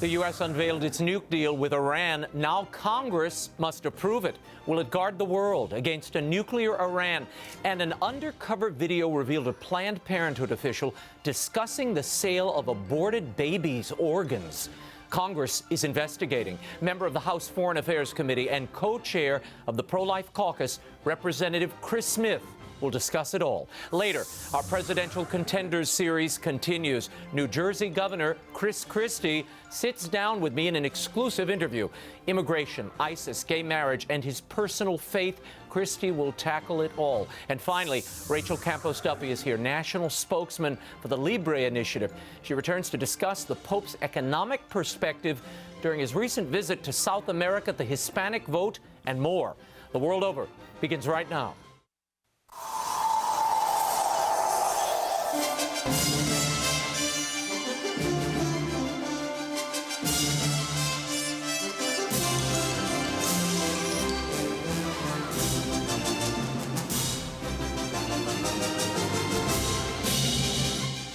The U.S. unveiled its nuke deal with Iran. Now Congress must approve it. Will it guard the world against a nuclear Iran? And an undercover video revealed a Planned Parenthood official discussing the sale of aborted babies' organs. Congress is investigating. Member of the House Foreign Affairs Committee and co-chair of the Pro-Life Caucus, Representative CHRIS Smith, will discuss it all. Later, our presidential contenders series continues. New Jersey Governor CHRIS CHRISTIE sits down with me in an exclusive interview. Immigration, ISIS, gay marriage, and his personal faith. Christie will tackle it all. And finally, Rachel Campos-Duffy is here, national spokesman for the LIBRE Initiative. She returns to discuss the Pope's economic perspective during his recent visit to South America, the Hispanic vote, and more. The World Over begins right now.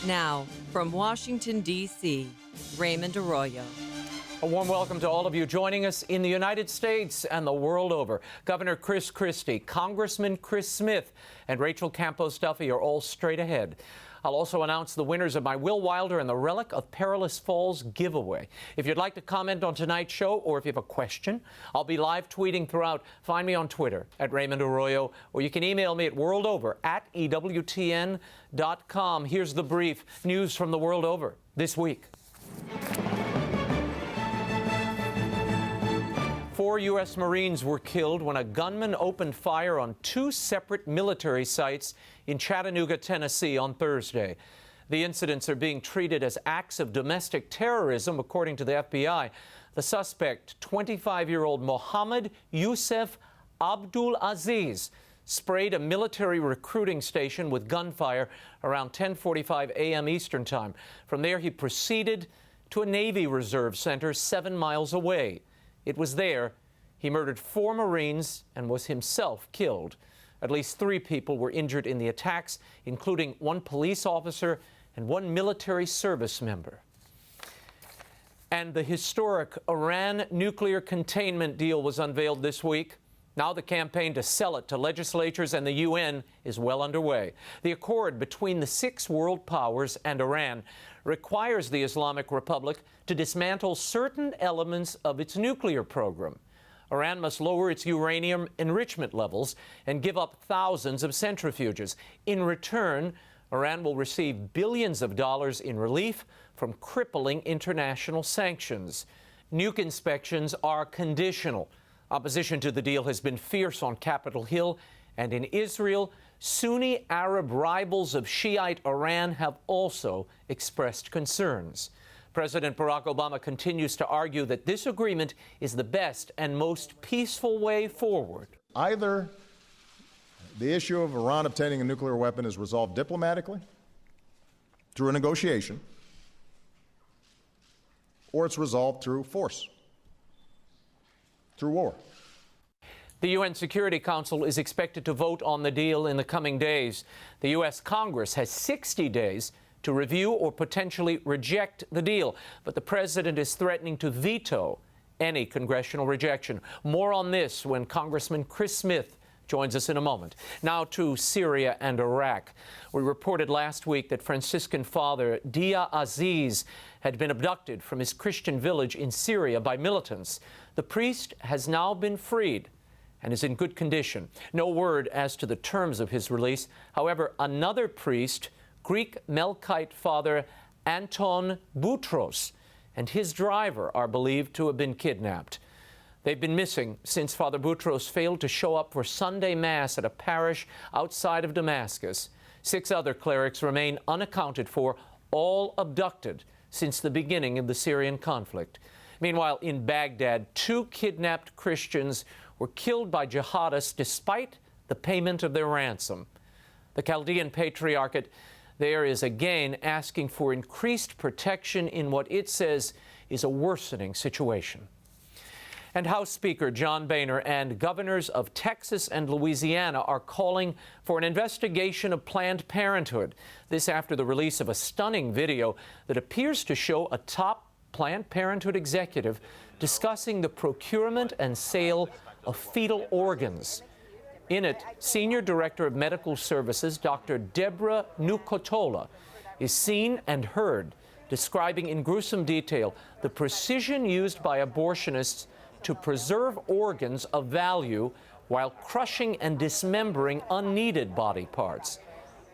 Now, from Washington, D.C., Raymond Arroyo. A warm welcome to all of you joining us in the United States and the world over. Governor CHRIS CHRISTIE, Congressman Chris Smith, and Rachel Campos-Duffy are all straight ahead. I'll also announce the winners of my Will Wilder and the Relic of Perilous Falls giveaway. If you'd like to comment on tonight's show, or if you have a question, I'll be live tweeting throughout. Find me on Twitter at Raymond Arroyo, or you can email me at worldover@EWTN.com. Here's the brief news from the world over this week. 4 U.S. Marines were killed when a gunman opened fire on 2 separate military sites in Chattanooga, Tennessee on Thursday. The incidents are being treated as acts of domestic terrorism, according to the FBI. The suspect, 25-year-old Mohammed Youssef Abdul Aziz, sprayed a military recruiting station with gunfire around 10:45 a.m. Eastern Time. From there, he proceeded to a Navy Reserve center 7 miles away. It was there he murdered 4 Marines and was himself killed. At least 3 people were injured in the attacks, including 1 police officer and 1 military service member. And the historic Iran nuclear containment deal was unveiled this week. Now the campaign to sell it to legislatures and the UN is well underway. The accord between the 6 world powers and Iran requires the Islamic Republic to dismantle certain elements of its nuclear program. Iran must lower its uranium enrichment levels and give up thousands of centrifuges. In return, Iran will receive billions of dollars in relief from crippling international sanctions. Nuke inspections are conditional. Opposition to the deal has been fierce on Capitol Hill, and in Israel, Sunni Arab rivals of Shiite Iran have also expressed concerns. President Barack Obama continues to argue that this agreement is the best and most peaceful way forward. Either the issue of Iran obtaining a nuclear weapon is resolved diplomatically, through a negotiation, or it's resolved through force, through war. The UN Security Council is expected to vote on the deal in the coming days. The U.S. Congress has 60 days to review or potentially reject the deal, but the president is threatening to veto any congressional rejection. More on this when Congressman Chris Smith joins us in a moment. Now to Syria and Iraq. We reported last week that Franciscan father Dia Aziz had been abducted from his Christian village in Syria by militants. The priest has now been freed and is in good condition. No word as to the terms of his release. However, another priest, Greek Melkite father Anton Boutros, and his driver are believed to have been kidnapped. They've been missing since Father Boutros failed to show up for Sunday Mass at a parish outside of Damascus. 6 other clerics remain unaccounted for, all abducted since the beginning of the Syrian conflict. Meanwhile, in Baghdad, 2 kidnapped Christians were killed by jihadists despite the payment of their ransom. The Chaldean Patriarchate there is again asking for increased protection in what it says is a worsening situation. And House Speaker John Boehner and governors of Texas and Louisiana are calling for an investigation of Planned Parenthood. This after the release of a stunning video that appears to show a top Planned Parenthood executive discussing the procurement and sale of fetal organs. In it, Senior Director of Medical Services, Dr. Deborah Nukotola, is seen and heard describing in gruesome detail the precision used by abortionists to preserve organs of value while crushing and dismembering unneeded body parts.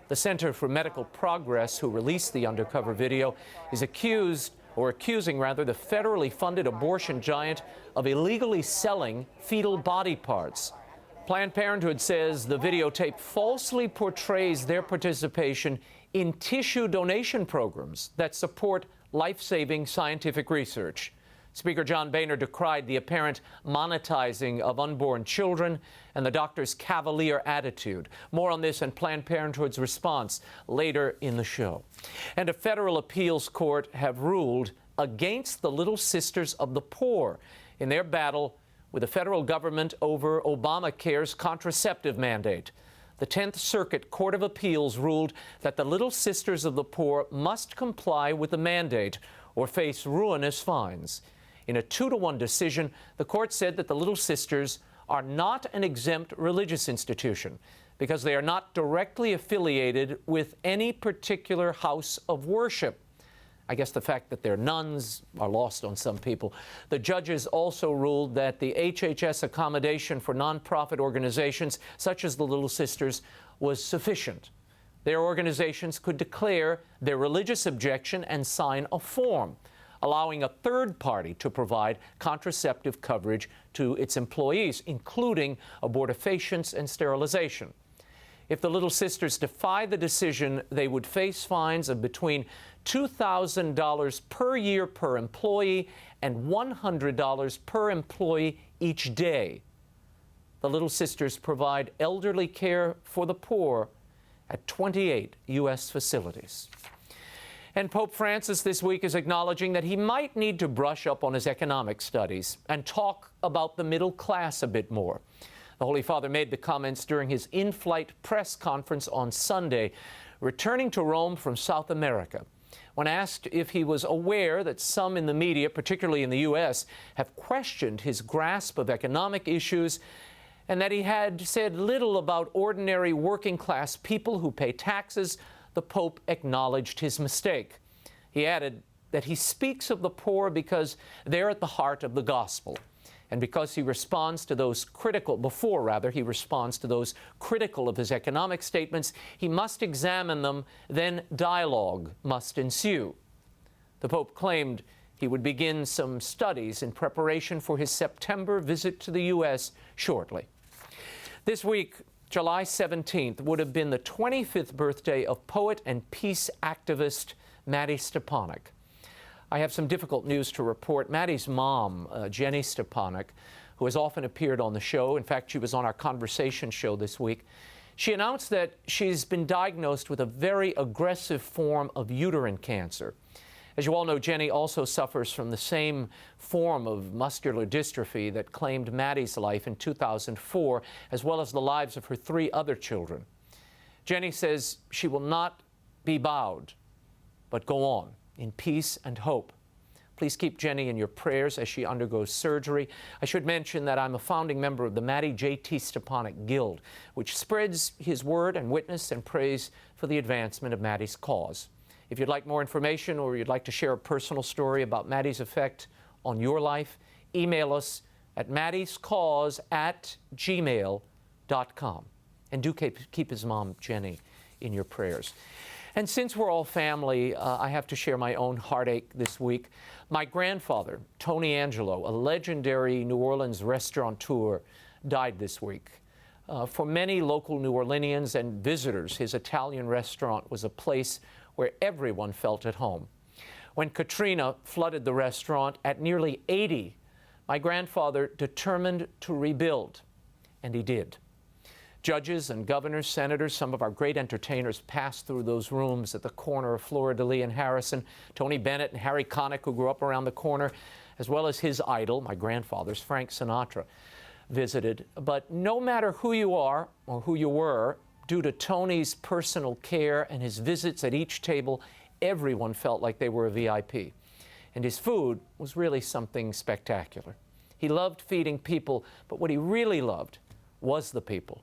The Center for Medical Progress, who released the undercover video, is accusing the federally funded abortion giant of illegally selling fetal body parts. Planned Parenthood says the videotape falsely portrays their participation in tissue donation programs that support life-saving scientific research. Speaker John Boehner decried the apparent monetizing of unborn children and the doctor's cavalier attitude. More on this and Planned Parenthood's response later in the show. And a federal appeals court have ruled against the Little Sisters of the Poor in their battle with the federal government over Obamacare's contraceptive mandate. The 10th Circuit Court of Appeals ruled that the Little Sisters of the Poor must comply with the mandate or face ruinous fines. In a 2-to-1 decision, the court said that the Little Sisters are not an exempt religious institution because they are not directly affiliated with any particular house of worship. I guess the fact that they're nuns are lost on some people. The judges also ruled that the HHS accommodation for nonprofit organizations such as the Little Sisters was sufficient. Their organizations could declare their religious objection and sign a form, allowing a third party to provide contraceptive coverage to its employees, including abortifacients and sterilization. If the Little Sisters defy the decision, they would face fines of between $2,000 per year per employee and $100 per employee each day. The Little Sisters provide elderly care for the poor at 28 U.S. facilities. And Pope Francis this week is acknowledging that he might need to brush up on his economic studies and talk about the middle class a bit more. The Holy Father made the comments during his in-flight press conference on Sunday, returning to Rome from South America. When asked if he was aware that some in the media, particularly in the U.S., have questioned his grasp of economic issues, and that he had said little about ordinary working-class people who pay taxes, the Pope acknowledged his mistake. He added that he speaks of the poor because they're at the heart of the gospel, and because he responds to those critical of his economic statements, he must examine them, then dialogue must ensue. The Pope claimed he would begin some studies in preparation for his September visit to the U.S. shortly. This week, July 17th, would have been the 25th birthday of poet and peace activist Maddie Stepanek. I have some difficult news to report. Maddie's mom, Jenny Stepanek, who has often appeared on the show, in fact, she was on our Conversation show this week, she announced that she's been diagnosed with a very aggressive form of uterine cancer. As you all know, Jenny also suffers from the same form of muscular dystrophy that claimed Maddie's life in 2004, as well as the lives of her 3 other children. Jenny says she will not be bowed, but go on in peace and hope. Please keep Jenny in your prayers as she undergoes surgery. I should mention that I'm a founding member of the Maddie J.T. Stepanek Guild, which spreads his word and witness and praise for the advancement of Maddie's cause. If you'd like more information or you'd like to share a personal story about Maddie's effect on your life, email us at maddiescause@gmail.com. And do keep his mom, Jenny, in your prayers. And since we're all family, I have to share my own heartache this week. My grandfather, Tony Angelo, a legendary New Orleans restaurateur, died this week. For many local New Orleanians and visitors, his Italian restaurant was a place where everyone felt at home. When Katrina flooded the restaurant at nearly 80, my grandfather determined to rebuild, and he did. Judges and governors, senators, some of our great entertainers passed through those rooms at the corner of Fleur-de-Lis and Harrison. Tony Bennett and Harry Connick, who grew up around the corner, as well as his idol, my grandfather's, Frank Sinatra, visited. But no matter who you are or who you were, due to Tony's personal care and his visits at each table, everyone felt like they were a VIP. And his food was really something spectacular. He loved feeding people, but what he really loved was the people.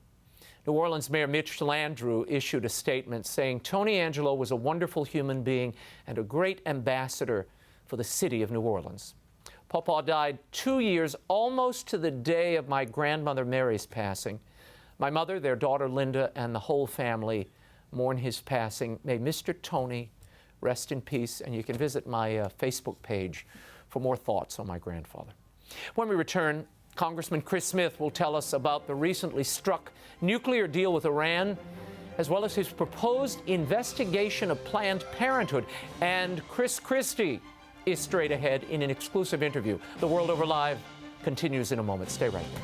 New Orleans Mayor Mitch Landrieu issued a statement saying Tony Angelo was a wonderful human being and a great ambassador for the city of New Orleans. Pawpaw died 2 years, almost to the day of my grandmother Mary's passing. My mother, their daughter Linda, and the whole family mourn his passing. May Mr. Tony rest in peace, and you can visit my Facebook page for more thoughts on my grandfather. When we return, Congressman CHRIS Smith will tell us about the recently struck nuclear deal with Iran, as well as his proposed investigation of Planned Parenthood. And CHRIS CHRISTIE is straight ahead in an exclusive interview. The World Over Live continues in a moment. Stay right there.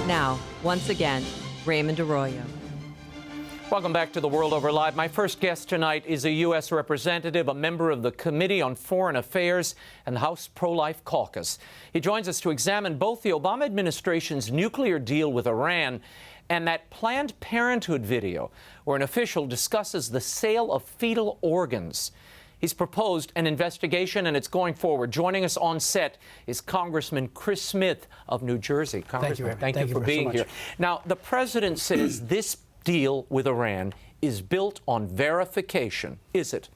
Now, once again, Raymond Arroyo. Welcome back to The World Over Live. My first guest tonight is a U.S. representative, a member of the Committee on Foreign Affairs and the House Pro-Life Caucus. He joins us to examine both the Obama administration's nuclear deal with Iran and that Planned Parenthood video where an official discusses the sale of fetal organs. He's proposed an investigation, and it's going forward. Joining us on set is Congressman CHRIS Smith of New Jersey. Congressman, thank you for being here. Now, the president says this deal with Iran is built on verification. Is it?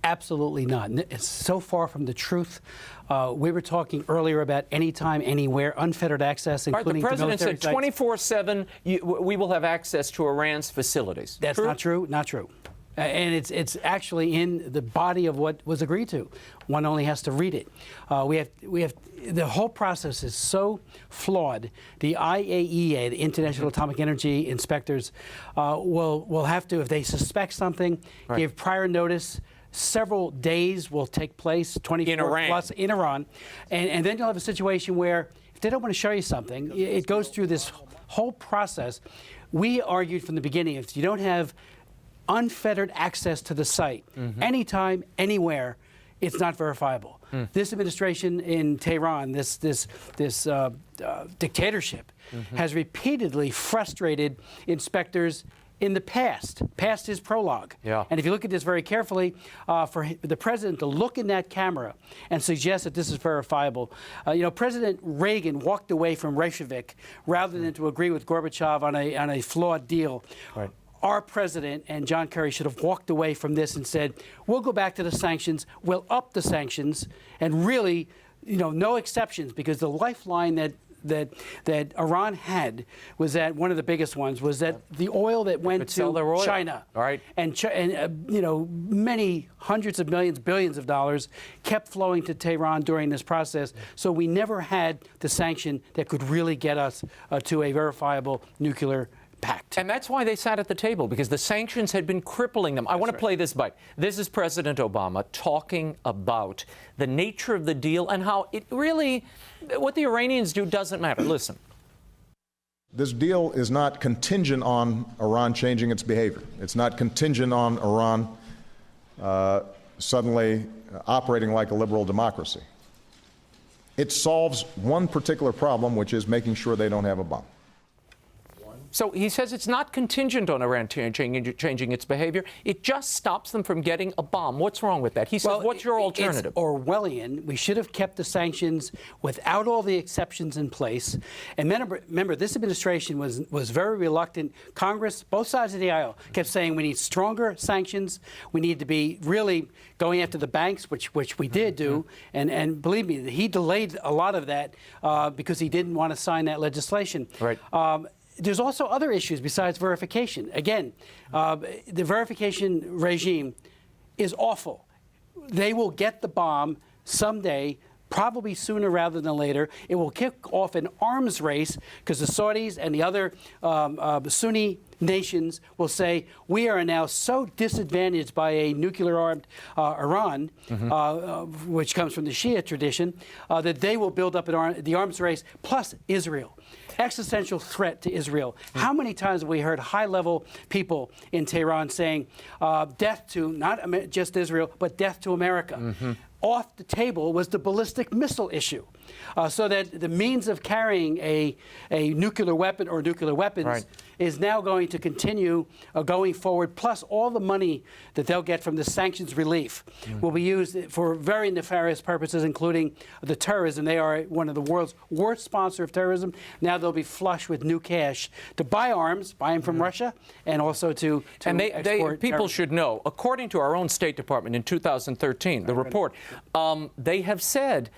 Absolutely not. It's so far from the truth. We were talking earlier about anytime, anywhere, unfettered access, including the president said 24/7, we will have access to Iran's facilities. That's true? not true. Not true. And it's actually in the body of what was agreed to. One only has to read it. We have the whole process is so flawed. The IAEA, the International Atomic Energy Inspectors, will have to, if they suspect something, give prior notice. Several days will take place, 24 plus in Iran, and then you'll have a situation where if they don't want to show you something, it goes through this whole process. We argued from the beginning, if you don't have unfettered access to the site, anytime, anywhere, it's not verifiable. This administration in Tehran, this dictatorship, has repeatedly frustrated inspectors in the past his prologue. Yeah. And if you look at this very carefully, for the president to look in that camera and suggest that this is verifiable, President Reagan walked away from Reykjavik rather than to agree with Gorbachev on a flawed deal. Right. Our president and John Kerry should have walked away from this and said, we'll go back to the sanctions, we'll up the sanctions, and really, no exceptions, because the lifeline that Iran had was that one of the biggest ones was that the oil that went to China, and many hundreds of millions, billions of dollars kept flowing to Tehran during this process. So we never had the sanction that could really get us to a verifiable nuclear pact. And that's why they sat at the table, because the sanctions had been crippling them. I want to play this bite. This is President Obama talking about the nature of the deal and how it really, what the Iranians do doesn't matter. Listen. This deal is not contingent on Iran changing its behavior. It's not contingent on Iran suddenly operating like a liberal democracy. It solves one particular problem, which is making sure they don't have a bomb. So he says it's not contingent on Iran changing its behavior. It just stops them from getting a bomb. What's wrong with that? He says, what's your alternative? It's Orwellian. We should have kept the sanctions without all the exceptions in place. And remember, this administration was very reluctant. Congress, both sides of the aisle, kept saying we need stronger sanctions. We need to be really going after the banks, which we did do. And believe me, he delayed a lot of that because he didn't want to sign that legislation. Right. There's also other issues besides verification. Again, the verification regime is awful. They will get the bomb someday, probably sooner rather than later. It will kick off an arms race because the Saudis and the other Sunni nations will say, we are now so disadvantaged by a nuclear-armed Iran, which comes from the Shia tradition, that they will build up the arms race, plus Israel. Existential threat to Israel. How many times have we heard high-level people in Tehran saying, death to not just Israel, but death to America? Off the table was the ballistic missile issue. so that the means of carrying a nuclear weapon or nuclear weapons is now going to continue going forward, plus all the money that they'll get from the sanctions relief will be used for very nefarious purposes, including the terrorism. They are one of the world's worst sponsor of terrorism. Now they'll be flush with new cash to buy arms, buy them from Russia, and also to export. People should know, according to our own State Department in 2013, the report, they have said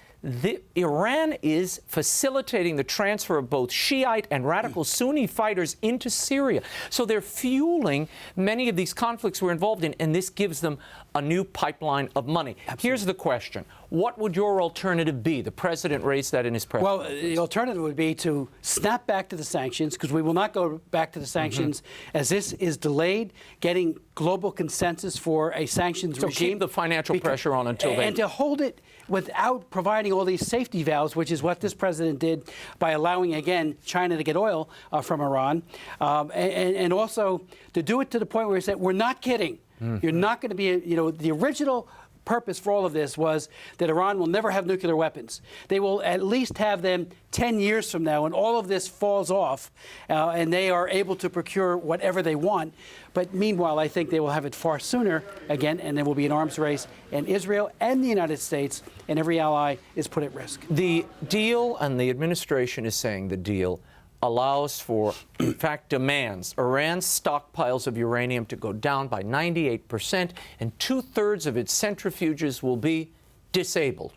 Iran is facilitating the transfer of both Shiite and radical Sunni fighters into Syria. So they're fueling many of these conflicts we're involved in, and this gives them a new pipeline of money. Absolutely. Here's the question. What would your alternative be? The president raised that in his press Well, the alternative would be to snap back to the sanctions, because we will not go back to the sanctions as this is delayed getting global consensus for a sanctions regime. So keep the financial pressure on until then. And to hold it without providing all these safety valves, which is what this president did by allowing, again, China to get oil from Iran, and also to do it to the point where he said, we're not kidding. You're not going to be, the original purpose for all of this was that Iran will never have nuclear weapons. They will at least have them 10 years from now, and all of this falls off, and they are able to procure whatever they want. But meanwhile, I think they will have it far sooner again, and there will be an arms race, and Israel and the United States and every ally is put at risk. The deal, and the administration is saying the deal, allows for, in fact, demands Iran's stockpiles of uranium to go down by 98%, and 2/3 of its centrifuges will be disabled.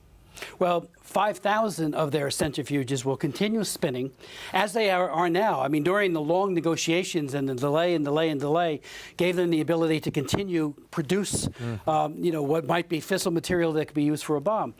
Well, 5,000 of their centrifuges will continue spinning as they are now. I mean, during the long negotiations and the delay gave them the ability to continue produce, what might be fissile material that could be used for a bomb.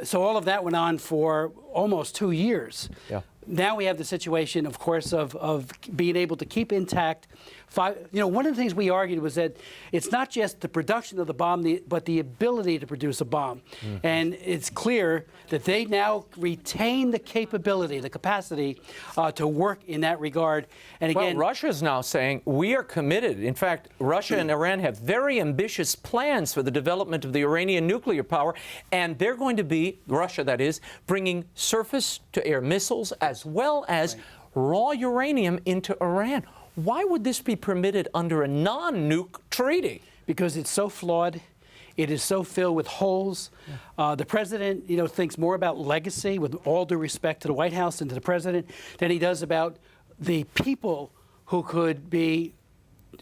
So all of that went on for almost 2 years. Yeah. Now we have the situation, of course, of being able to keep intact. One of the things we argued was that it's not just the production of the bomb, but the ability to produce a bomb. And it's clear that they now retain the capability, the capacity to work in that regard. And again, well, Russia is now saying we are committed. In fact, Russia and Iran have very ambitious plans for the development of the Iranian nuclear power, and they're going to be, Russia that is, bringing surface-to-air missiles as well as raw uranium into Iran. Why would this be permitted under a non-nuke treaty? Because it's so flawed. It is so filled with holes. The president, thinks more about legacy, with all due respect to the White House and to the president, than he does about the people who could be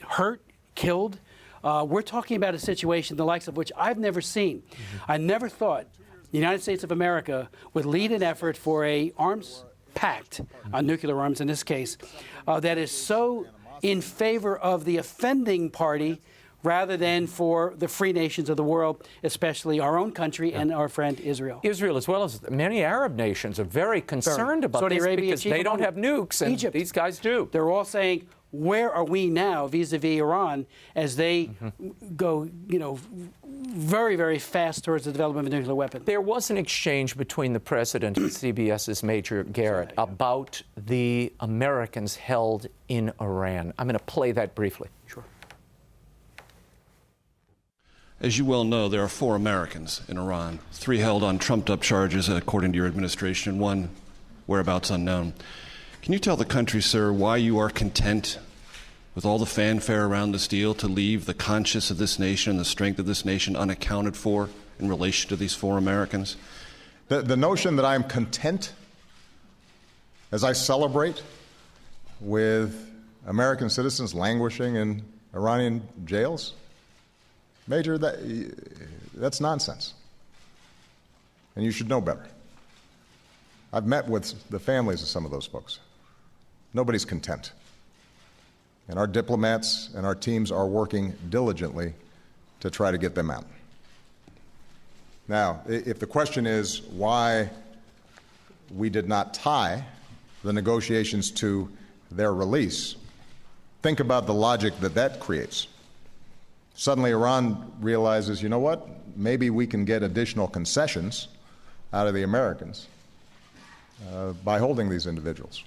hurt, killed. We're talking about a situation the likes of which I've never seen. I never thought the United States of America would lead an effort for a arms pact on nuclear arms in this case that is so in favor of the offending party rather than for the free nations of the world, especially our own country and our friend Israel. Israel, as well as many Arab nations, are very concerned about Saudi this Arabia, because they don't have nukes, and Egypt. These guys do. They're all saying, where are we now vis-a-vis Iran as they go, very, very fast towards the development of a nuclear weapon? There was an exchange between the president and CBS's Major Garrett about the Americans held in Iran. I'm going to play that briefly. Sure. As you well know, there are 4 Americans in Iran, 3 held on trumped-up charges, according to your administration, 1 whereabouts unknown. Can you tell the country, sir, why you are content with all the fanfare around this deal to leave the conscience of this nation and the strength of this nation unaccounted for in relation to these 4 Americans? The notion that I'm content as I celebrate with American citizens languishing in Iranian jails, Major, that's nonsense. And you should know better. I've met with the families of some of those folks. Nobody's content. And our diplomats and our teams are working diligently to try to get them out. Now, if the question is why we did not tie the negotiations to their release, think about the logic that creates. Suddenly Iran realizes, you know what, maybe we can get additional concessions out of the Americans by holding these individuals.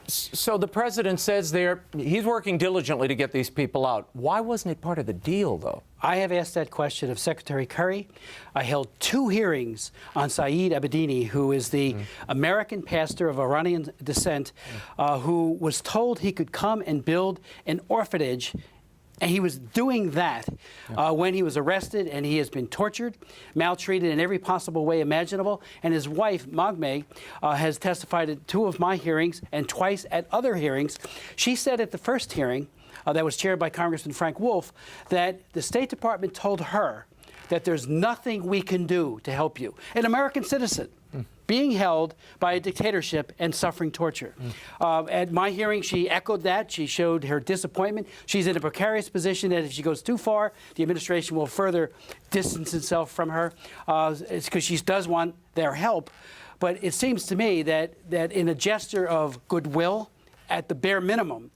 So the president says he's working diligently to get these people out. Why wasn't it part of the deal, though? I have asked that question of Secretary Kerry. I held 2 hearings on Saeed Abedini, who is the American pastor of Iranian descent, who was told he could come and build an orphanage. And he was doing that when he was arrested, and he has been tortured, maltreated in every possible way imaginable. And his wife, Magme, has testified at 2 of my hearings and twice at other hearings. She said at the first hearing, that was chaired by Congressman Frank Wolf, that the State Department told her that there's nothing we can do to help you. An American citizen being held by a dictatorship and suffering torture. At my hearing, she echoed that. She showed her disappointment. She's in a precarious position that if she goes too far, the administration will further distance itself from her. It's because she does want their help. But it seems to me that in a gesture of goodwill, at the bare minimum,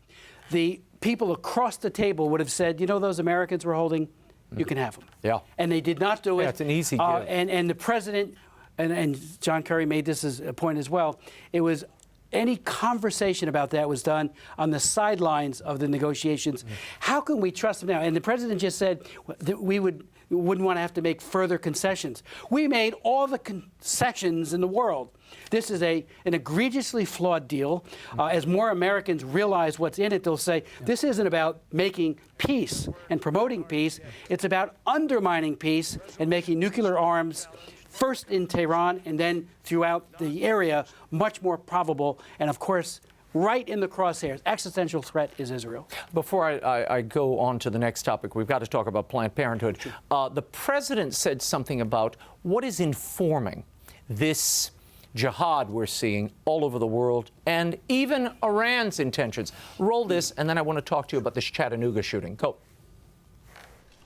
the people across the table would have said, you know, those Americans we're holding, you can have them. Yeah. And they did not do it. Yeah, it's an easy give. And the president, and John Kerry made this as a point as well, it was any conversation about that was done on the sidelines of the negotiations. How can we trust them now? And the president just said that we wouldn't want to have to make further concessions. We made all the concessions in the world. This is an egregiously flawed deal. As more Americans realize what's in it, they'll say, this isn't about making peace and promoting peace. It's about undermining peace and making nuclear arms, first in Tehran and then throughout the area, much more probable. And of course, right in the crosshairs, existential threat is Israel. Before I go on to the next topic, we've got to talk about Planned Parenthood. The president said something about what is informing this jihad we're seeing all over the world, and even Iran's intentions. Roll this, and then I want to talk to you about this Chattanooga shooting. Go.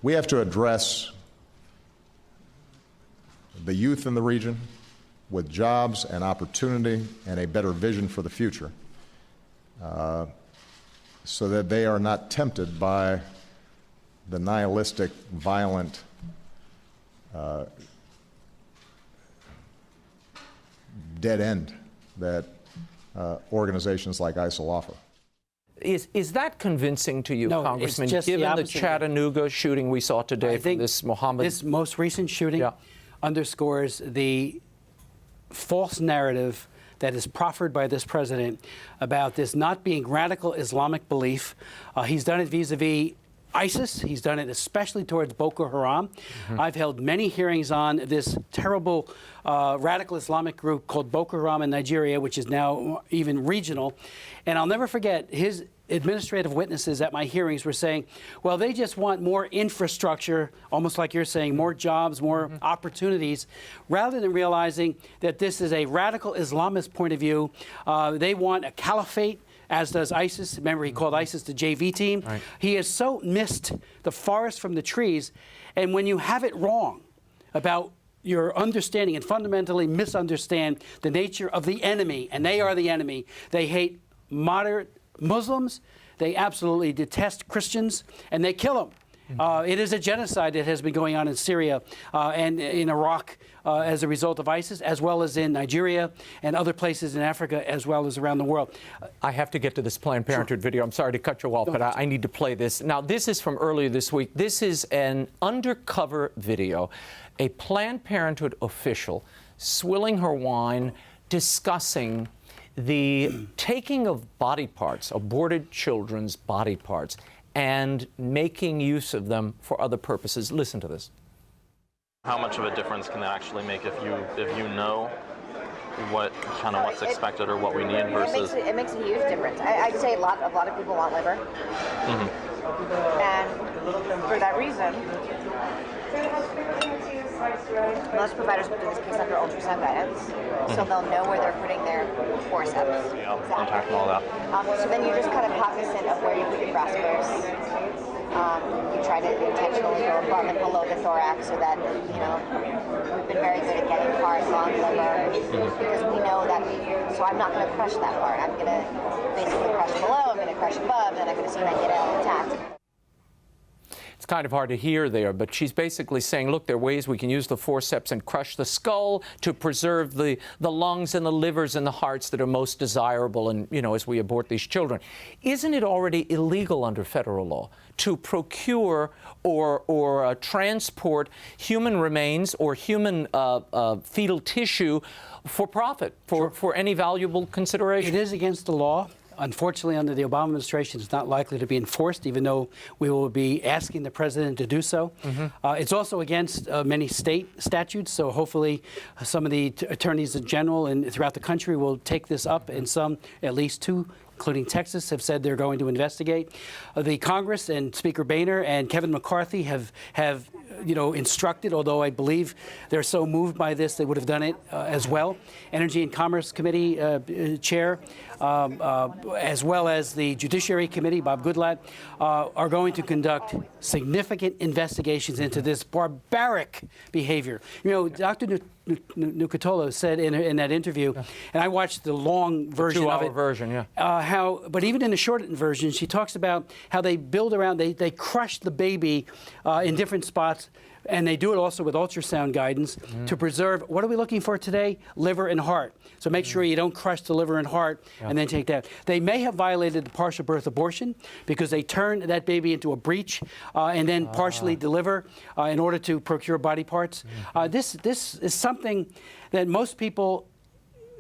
We have to address the youth in the region with jobs and opportunity and a better vision for the future, so that they are not tempted by the nihilistic, violent, dead end that organizations like ISIL offer. Is that convincing to you, No, Congressman, it's just given the Chattanooga shooting we saw today from this Mohammed? This most recent shooting underscores the false narrative that is proffered by this president about this not being radical Islamic belief. He's done it vis-a-vis ISIS. He's done it especially towards Boko Haram. I've held many hearings on this terrible radical Islamic group called Boko Haram in Nigeria, which is now even regional. And I'll never forget his administrative witnesses at my hearings were saying, well, they just want more infrastructure, almost like you're saying, more jobs, more opportunities, rather than realizing that this is a radical Islamist point of view. They want a caliphate, as does ISIS. Remember, he called ISIS the JV team. Right. He has so missed the forest from the trees. And when you have it wrong about your understanding and fundamentally misunderstand the nature of the enemy, and they are the enemy, they hate moderate Muslims, they absolutely detest Christians, and they kill them. It is a genocide that has been going on in Syria and in Iraq as a result of ISIS, as well as in Nigeria and other places in Africa, as well as around the world. I have to get to this Planned Parenthood video. I'm sorry to cut you off, but I need to play this. Now, this is from earlier this week. This is an undercover video. A Planned Parenthood official swilling her wine, discussing the taking of body parts, aborted children's body parts, and making use of them for other purposes. Listen to this. How much of a difference can that actually make if you know what's expected or what we need versus? It makes a huge difference. I'd say a lot of people want liver, and for that reason, most providers will do this case under ultrasound guidance, so they'll know where they're putting their forceps. Yeah, contact and all that. So then you're just kind of cognizant of where you put your crossbows. You try to intentionally go above and below the thorax so that, we've been very good at getting parts on liver because we know that, so I'm not going to crush that part. I'm going to basically crush below, I'm going to crush above, then I'm going to see that get out intact. It's kind of hard to hear there, but she's basically saying, look, there are ways we can use the forceps and crush the skull to preserve the lungs and the livers and the hearts that are most desirable, and, you know, as we abort these children. Isn't it already illegal under federal law to procure or transport human remains or human fetal tissue for profit, for any valuable consideration? It is against the law. Unfortunately, under the Obama administration, it's not likely to be enforced, even though we will be asking the president to do so. It's also against many state statutes, so hopefully some of the attorneys general and throughout the country will take this up, and some, at least two, including Texas, have said they're going to investigate. The Congress and Speaker Boehner and Kevin McCarthy have instructed, although I believe they're so moved by this, they would have done it as well. Energy and Commerce Committee Chair, as well as the Judiciary Committee, Bob Goodlatte, are going to conduct significant investigations into this barbaric behavior. You know, Dr. Nucatola said in that interview, and I watched the long version of it. 2-hour version, yeah. But even in the shortened version, she talks about how they build around, they crush the baby in different spots, and they do it also with ultrasound guidance to preserve, what are we looking for today? Liver and heart. So make sure you don't crush the liver and heart and then take that. They may have violated the partial birth abortion because they turn that baby into a breech and then partially deliver in order to procure body parts. This is something that most people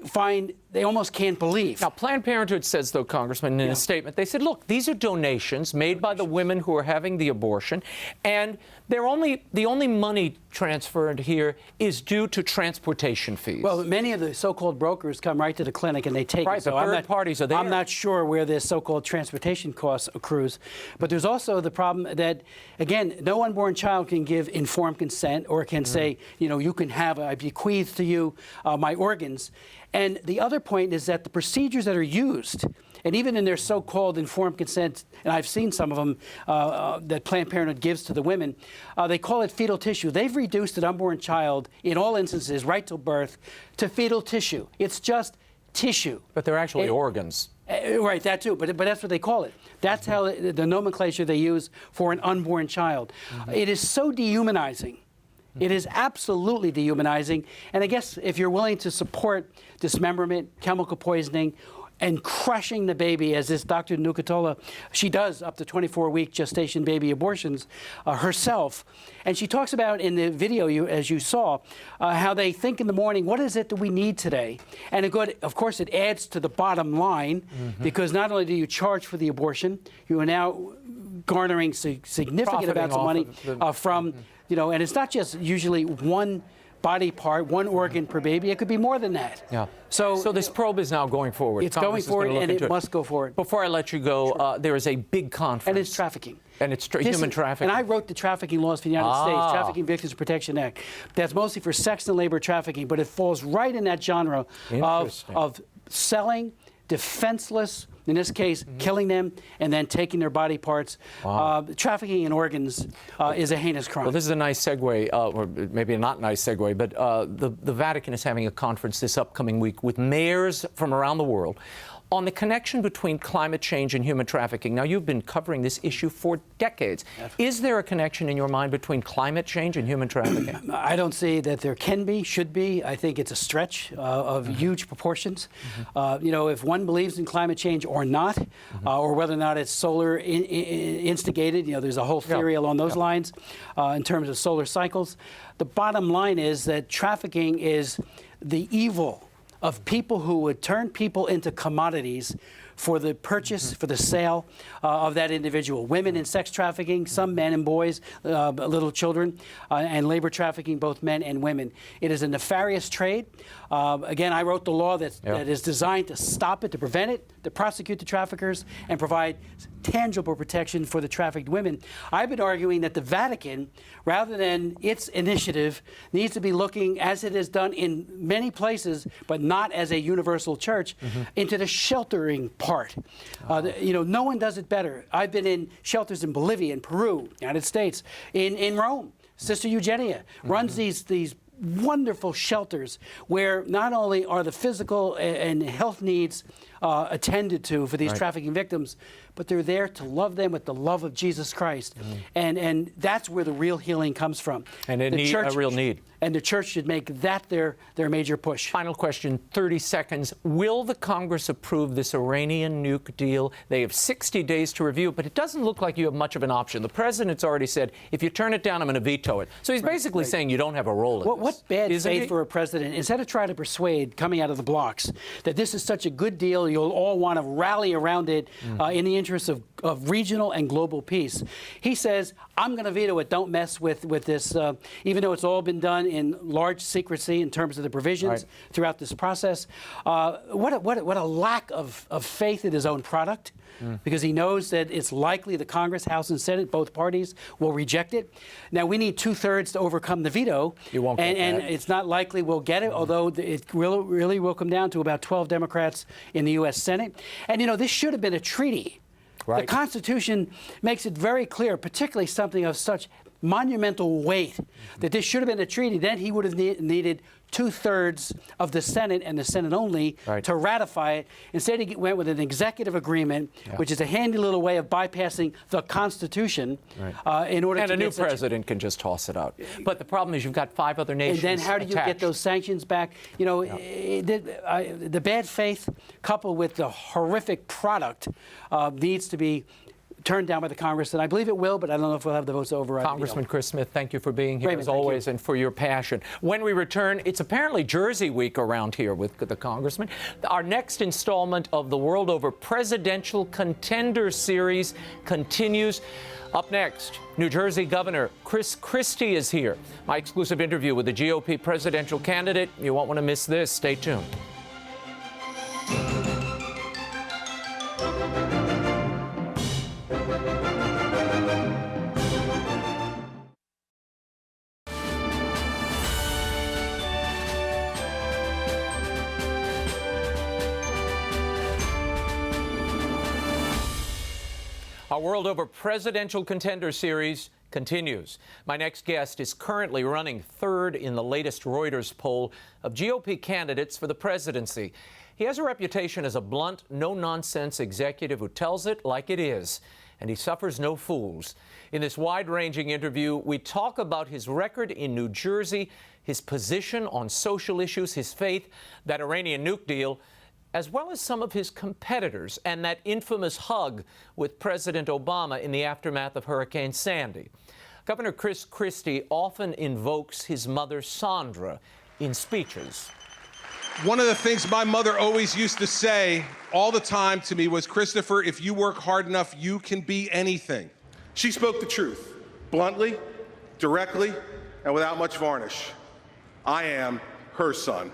find they almost can't believe. Now, Planned Parenthood says, though, Congressman, in a statement, they said, look, these are donations made by the women who are having the abortion, and the only money transferred here is due to transportation fees. Well, many of the so-called brokers come right to the clinic and they take it. So third parties are there. I'm not sure where this so-called transportation cost accrues. But there's also the problem that, again, no unborn child can give informed consent or can say, you know, you can have, I bequeath to you my organs. And the other point is that the procedures that are used, and even in their so-called informed consent, and I've seen some of them that Planned Parenthood gives to the women, they call it fetal tissue. They've reduced an unborn child, in all instances, right till birth, to fetal tissue. It's just tissue. But they're actually organs. Right, that too, but that's what they call it. That's how the nomenclature they use for an unborn child. It is so dehumanizing. It is absolutely dehumanizing. And I guess if you're willing to support dismemberment, chemical poisoning, and crushing the baby, as this Dr. Nucatola, she does up to 24-week gestation baby abortions herself. And she talks about in the video, as you saw, how they think in the morning, what is it that we need today? And of course, it adds to the bottom line, because not only do you charge for the abortion, you are now garnering significant amounts of money from, you know, and it's not just usually one body part, one organ per baby. It could be more than that. Yeah. So this probe is now going forward. It's going forward, and it must go forward. Before I let you go, there is a big conference. And it's trafficking. And it's human trafficking. And I wrote the trafficking laws for the United States, Trafficking Victims Protection Act. That's mostly for sex and labor trafficking, but it falls right in that genre of selling defenseless, in this case, killing them and then taking their body parts. Trafficking in organs is a heinous crime. Well, this is a nice segue, or maybe not a nice segue, but the Vatican is having a conference this upcoming week with mayors from around the world on the connection between climate change and human trafficking. Now, you've been covering this issue for decades. Is there a connection in your mind between climate change and human trafficking? I don't see that there can be, should be. I think it's a stretch of huge proportions. You know, if one believes in climate change or not, or whether or not it's solar instigated, you know, there's a whole theory along those lines in terms of solar cycles. The bottom line is that trafficking is the evil of people who would turn people into commodities for the purchase, for the sale of that individual. Women in sex trafficking, some men and boys, little children, and labor trafficking, both men and women. It is a nefarious trade. Again, I wrote the law that is designed to stop it, to prevent it, to prosecute the traffickers, and provide tangible protection for the trafficked women. I've been arguing that the Vatican, rather than its initiative, needs to be looking, as it has done in many places, but not as a universal church, into the sheltering part. You know, no one does it better. I've been in shelters in Bolivia, in Peru, United States, in Rome. Sister Eugenia runs these wonderful shelters where not only are the physical and health needs attended to for these trafficking victims, but they're there to love them with the love of Jesus Christ. And that's where the real healing comes from. And a real need. And the church should make that their major push. Final question, 30 seconds. Will the Congress approve this Iranian nuke deal? They have 60 days to review, but it doesn't look like you have much of an option. The president's already said, if you turn it down, I'm going to veto it. So he's basically saying you don't have a role in this. What bad faith for a president, instead of trying to persuade, coming out of the blocks, that this is such a good deal, you'll all want to rally around it in the interest of regional and global peace. He says, I'm going to veto it. Don't mess with this, even though it's all been done in large secrecy in terms of the provisions throughout this process. What a lack of faith in his own product, because he knows that it's likely the Congress, House, and Senate, both parties, will reject it. Now, we need 2/3 to overcome the veto. You won't get and that. It's not likely we'll get it, although it really will come down to about 12 Democrats in the U.S. Senate. And, you know, this should have been a treaty. The Constitution makes it very clear, particularly something of such monumental weight, that this should have been a treaty. Then he would have needed 2/3 of the Senate and the Senate only to ratify it. Instead, he went with an executive agreement, which is a handy little way of bypassing the Constitution in order to And a new president can just toss it out. But the problem is you've got 5 other nations And then how do you get those sanctions back? You know, the bad faith coupled with the horrific product needs to be turned down by the Congress, and I believe it will, but I don't know if we'll have the votes to override. Congressman Chris Smith, thank you for being here Raymond, as always and for your passion. When we return, it's apparently Jersey week around here with the Congressman. Our next installment of the World Over Presidential Contender series continues. Up next, New Jersey Governor CHRIS CHRISTIE is here. My exclusive interview with the GOP presidential candidate. You won't want to miss this. Stay tuned. Our World Over Presidential Contender series continues. My next guest is currently running 3rd in the latest Reuters poll of GOP candidates for the presidency. He has a reputation as a blunt, no-nonsense executive who tells it like it is, and he suffers no fools. In this wide-ranging interview, we talk about his record in New Jersey, his position on social issues, his faith, that Iranian nuke deal, as well as some of his competitors and that infamous hug with President Obama in the aftermath of Hurricane Sandy. Governor CHRIS CHRISTIE often invokes his mother, Sandra, in speeches. One of the things my mother always used to say all the time to me was, Christopher, if you work hard enough, you can be anything. She spoke the truth, bluntly, directly, and without much varnish. I am her son.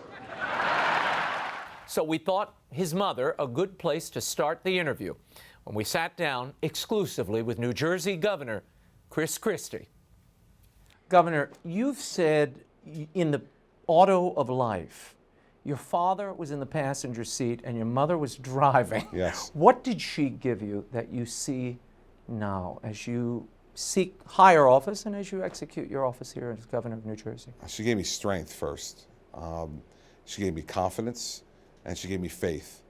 So we thought his mother a good place to start the interview when we sat down exclusively with New Jersey Governor CHRIS CHRISTIE. Governor, you've said in the auto of life, your father was in the passenger seat and your mother was driving. Yes. What did she give you that you see now as you seek higher office and as you execute your office here as Governor of New Jersey? She gave me strength first. She gave me confidence. And she gave me faith,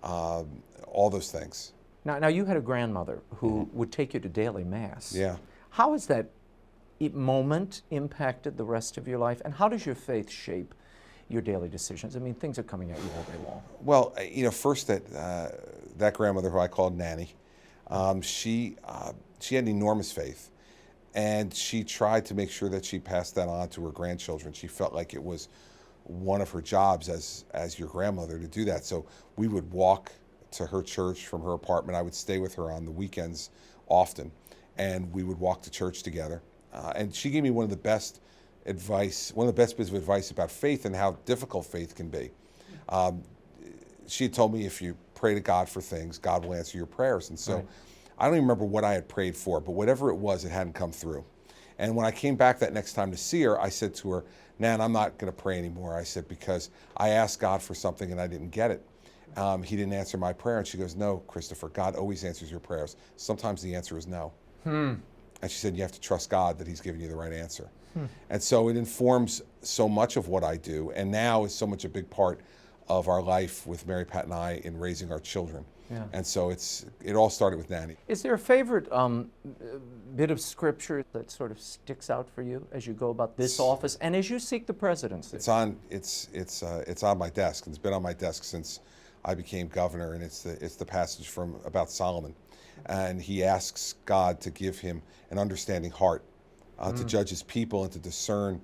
all those things. Now you had a grandmother who would take you to daily mass. Yeah. How has that moment impacted the rest of your life, and how does your faith shape your daily decisions? I mean, things are coming at you all day long. Well, you know, first that grandmother who I called Nanny, she had enormous faith, and she tried to make sure that she passed that on to her grandchildren. She felt like it was one of her jobs as your grandmother to do that. So we would walk to her church from her apartment. I would stay with her on the weekends often, and we would walk to church together. And she gave me one of the best bits of advice about faith and how difficult faith can be. She had told me if you pray to God for things, God will answer your prayers. And so I don't even remember what I had prayed for, but whatever it was, it hadn't come through. And when I came back that next time to see her, I said to her, Nan, I'm not going to pray anymore. I said, because I asked God for something and I didn't get it. He didn't answer my prayer. And she goes, no, Christopher, God always answers your prayers. Sometimes the answer is no. And she said, you have to trust God that he's giving you the right answer. And so it informs so much of what I do, and now is so much a big part of our life with Mary Pat and I in raising our children. Yeah. And so it all started with Nanny. Is there a favorite bit of scripture that sort of sticks out for you as you go about this office and as you seek the presidency? It's on my desk, and it's been on my desk since I became governor, and it's the passage from about Solomon, and he asks God to give him an understanding heart, to judge his people and to discern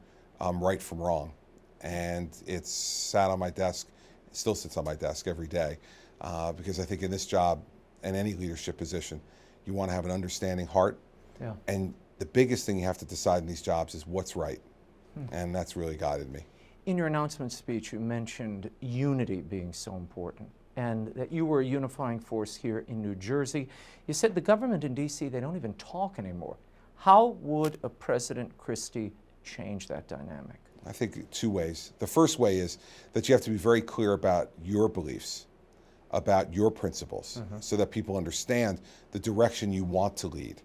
right from wrong. And it's sat on my desk, it still sits on my desk every day, because I think in this job and any leadership position, you want to have an understanding heart. Yeah. And the biggest thing you have to decide in these jobs is what's right. And that's really guided me. In your announcement speech, you mentioned unity being so important and that you were a unifying force here in New Jersey. You said the government in D.C., they don't even talk anymore. How would a President Christie change that dynamic? I think two ways. The first way is that you have to be very clear about your beliefs, about your principles, so that people understand the direction you want to lead.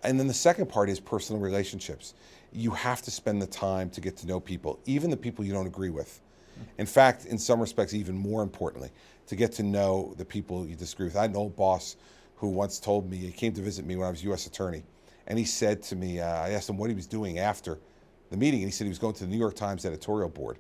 And then the second part is personal relationships. You have to spend the time to get to know people, even the people you don't agree with. In fact, in some respects, even more importantly, to get to know the people you disagree with. I had an old boss who once told me, he came to visit me when I was U.S. Attorney, and he said to me, I asked him what he was doing after the meeting, and he said he was going to the New York Times editorial board.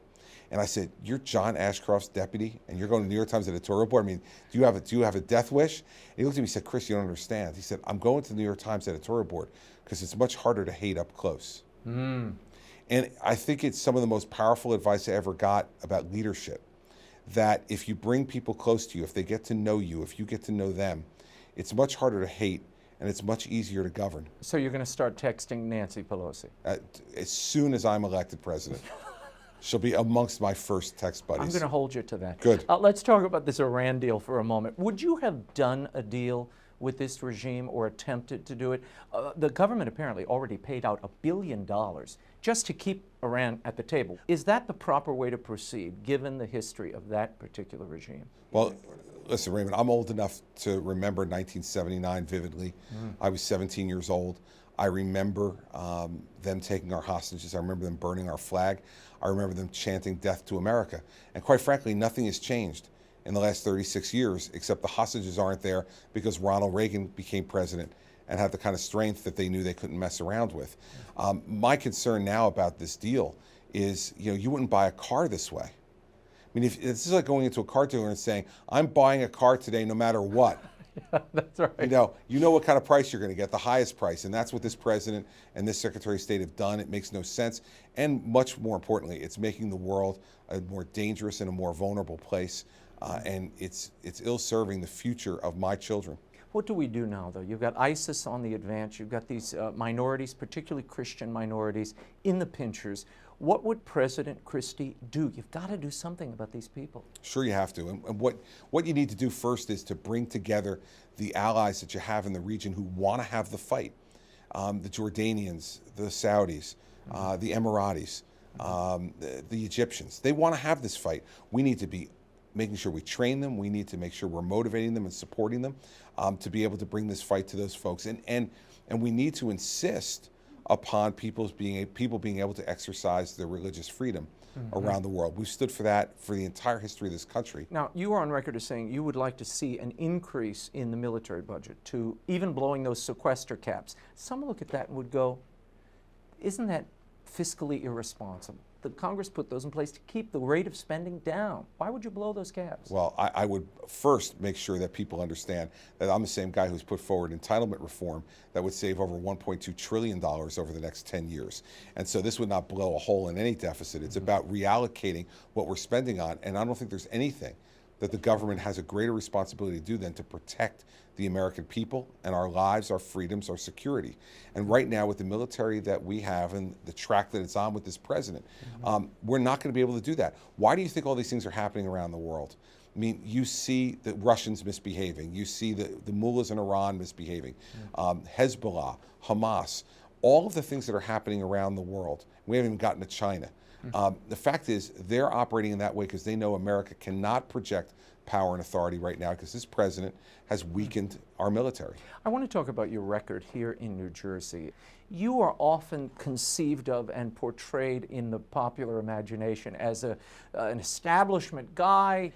And I said, you're John Ashcroft's deputy, and you're going to the New York Times editorial board? I mean, do you have a death wish? And he looked at me and said, Chris, you don't understand. He said, I'm going to the New York Times editorial board because it's much harder to hate up close. And I think it's some of the most powerful advice I ever got about leadership, that if you bring people close to you, if they get to know you, if you get to know them, it's much harder to hate, and it's much easier to govern. So you're going to start texting Nancy Pelosi? As soon as I'm elected president. She'll be amongst my first text buddies. I'm going to hold you to that. Good. Let's talk about this Iran deal for a moment. Would you have done a deal with this regime or attempted to do it? The government apparently already paid out $1 billion just to keep Iran at the table. Is that the proper way to proceed, given the history of that particular regime? Well, listen, Raymond, I'm old enough to remember 1979 vividly. I was 17 years old. I remember them taking our hostages. I remember them burning our flag. I remember them chanting death to America. And quite frankly, nothing has changed in the last 36 years, except the hostages aren't there because Ronald Reagan became president and had the kind of strength that they knew they couldn't mess around with. My concern now about this deal is, you wouldn't buy a car this way. I mean, if this is like going into a car dealer and saying, I'm buying a car today no matter what. Yeah, that's right. You know what kind of price you're going to get, the highest price, and that's what this president and this Secretary of State have done. It makes no sense, and much more importantly, it's making the world a more dangerous and a more vulnerable place, and it's ill-serving the future of my children. What do we do now, though? You've got ISIS on the advance. You've got these minorities, particularly Christian minorities, in the pinchers. What would President Christie do? You've got to do something about these people. Sure you have to. And what you need to do first is to bring together the allies that you have in the region who want to have the fight. The Jordanians, the Saudis, the Emiratis, the Egyptians. They want to have this fight. We need to be making sure we train them. We need to make sure we're motivating them and supporting them to be able to bring this fight to those folks. And we need to insist upon people being able to exercise their religious freedom around the world. We've stood for that for the entire history of this country. Now, you are on record as saying you would like to see an increase in the military budget to even blowing those sequester caps. Some look at that and would go, isn't that fiscally irresponsible? The Congress put those in place to keep the rate of spending down. Why would you blow those caps? Well, I would first make sure that people understand that I'm the same guy who's put forward entitlement reform that would save over $1.2 trillion over the next 10 years. And so this would not blow a hole in any deficit. It's about reallocating what we're spending on. And I don't think there's anything that the government has a greater responsibility to do than to protect the American people and our lives, our freedoms, our security. And right now, with the military that we have and the track that it's on with this president, we're not going to be able to do that. Why do you think all these things are happening around the world? I mean, you see the Russians misbehaving. You see the mullahs in Iran misbehaving. Hezbollah, Hamas, all of the things that are happening around the world. We haven't even gotten to China. The fact is, they're operating in that way because they know America cannot project power and authority right now because this president has weakened our military. I want to talk about your record here in New Jersey. You are often conceived of and portrayed in the popular imagination as an establishment guy.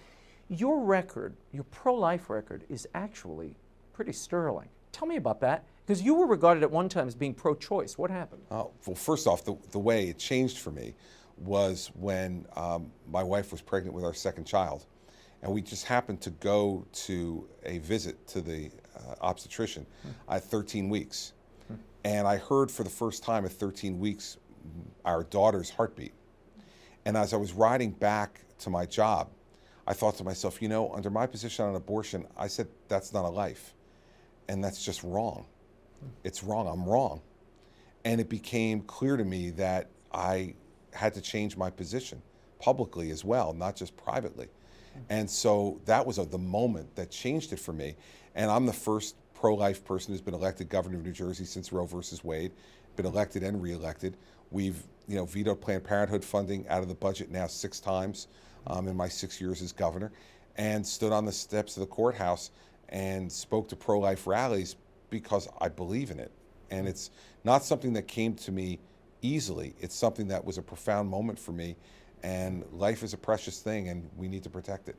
Your record, your pro-life record, is actually pretty sterling. Tell me about that, because you were regarded at one time as being pro-choice. What happened? Well, first off, the way it changed for me was when my wife was pregnant with our second child. And we just happened to go to a visit to the obstetrician at 13 weeks. And I heard for the first time at 13 weeks our daughter's heartbeat. And as I was riding back to my job, I thought to myself, you know, under my position on abortion, I said, that's not a life. And that's just wrong. It's wrong. I'm wrong. And it became clear to me that I had to change my position publicly as well, not just privately. And so that was the moment that changed it for me. And I'm the first pro-life person who's been elected governor of New Jersey since Roe versus Wade, been elected and reelected. We've vetoed Planned Parenthood funding out of the budget now 6 times in my 6 years as governor, and stood on the steps of the courthouse and spoke to pro-life rallies because I believe in it. And it's not something that came to me easily. It's something that was a profound moment for me. And life is a precious thing, and we need to protect it.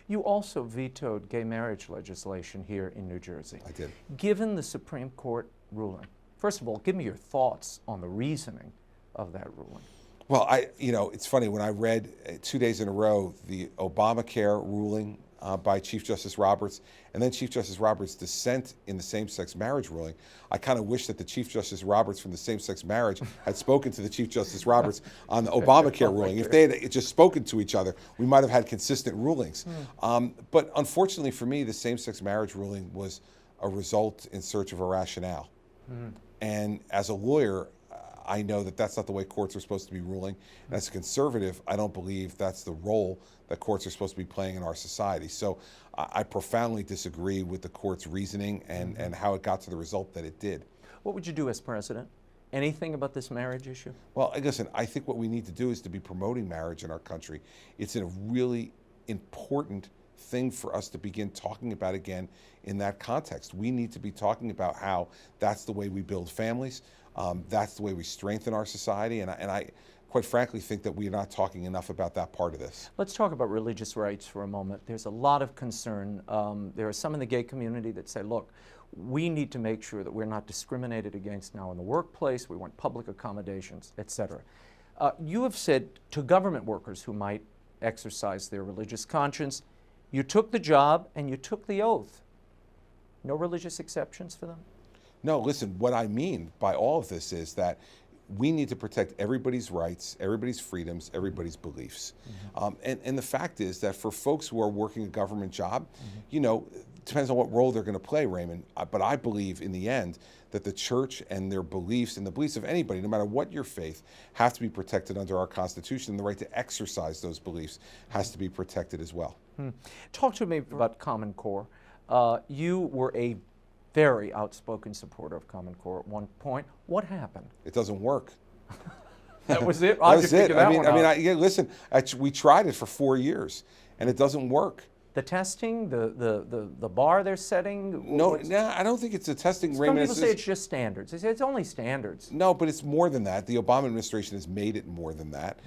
You also vetoed gay marriage legislation here in New Jersey. I did. Given the Supreme Court ruling, first of all, give me your thoughts on the reasoning of that ruling. Well, it's funny, when I read 2 days in a row the Obamacare ruling by Chief Justice Roberts, and then Chief Justice Roberts' dissent in the same-sex marriage ruling, I kind of wish that the Chief Justice Roberts from the same-sex marriage had spoken to the Chief Justice Roberts on the Obamacare ruling. If they had just spoken to each other, we might have had consistent rulings. But unfortunately for me, the same-sex marriage ruling was a result in search of a rationale. And as a lawyer, I know that that's not the way courts are supposed to be ruling. And as a conservative, I don't believe that's the role that courts are supposed to be playing in our society. So I profoundly disagree with the court's reasoning and how it got to the result that it did. What would you do as president? Anything about this marriage issue? Well, listen, I think what we need to do is to be promoting marriage in our country. It's a really important thing for us to begin talking about again in that context. We need to be talking about how that's the way we build families. That's the way we strengthen our society, and I quite frankly think that we're not talking enough about that part of this. Let's talk about religious rights for a moment. There's a lot of concern. There are some in the gay community that say, look, we need to make sure that we're not discriminated against now in the workplace, we want public accommodations, etc. You have said to government workers who might exercise their religious conscience, you took the job and you took the oath. No religious exceptions for them? No, listen, what I mean by all of this is that we need to protect everybody's rights, everybody's freedoms, everybody's beliefs. And the fact is that for folks who are working a government job, you know, it depends on what role they're going to play, Raymond. But I believe in the end that the church and their beliefs and the beliefs of anybody, no matter what your faith, have to be protected under our Constitution. And the right to exercise those beliefs has to be protected as well. Talk to me about Common Core. You were a very outspoken supporter of Common Core at one point. What happened? It doesn't work. That was it? That was it. Listen, we tried it for 4 years, and it doesn't work. The testing, the bar they're setting? No, I don't think it's a testing, Raymond. Some people say it's just standards. They say it's only standards. No, but it's more than that. The Obama administration has made it more than that.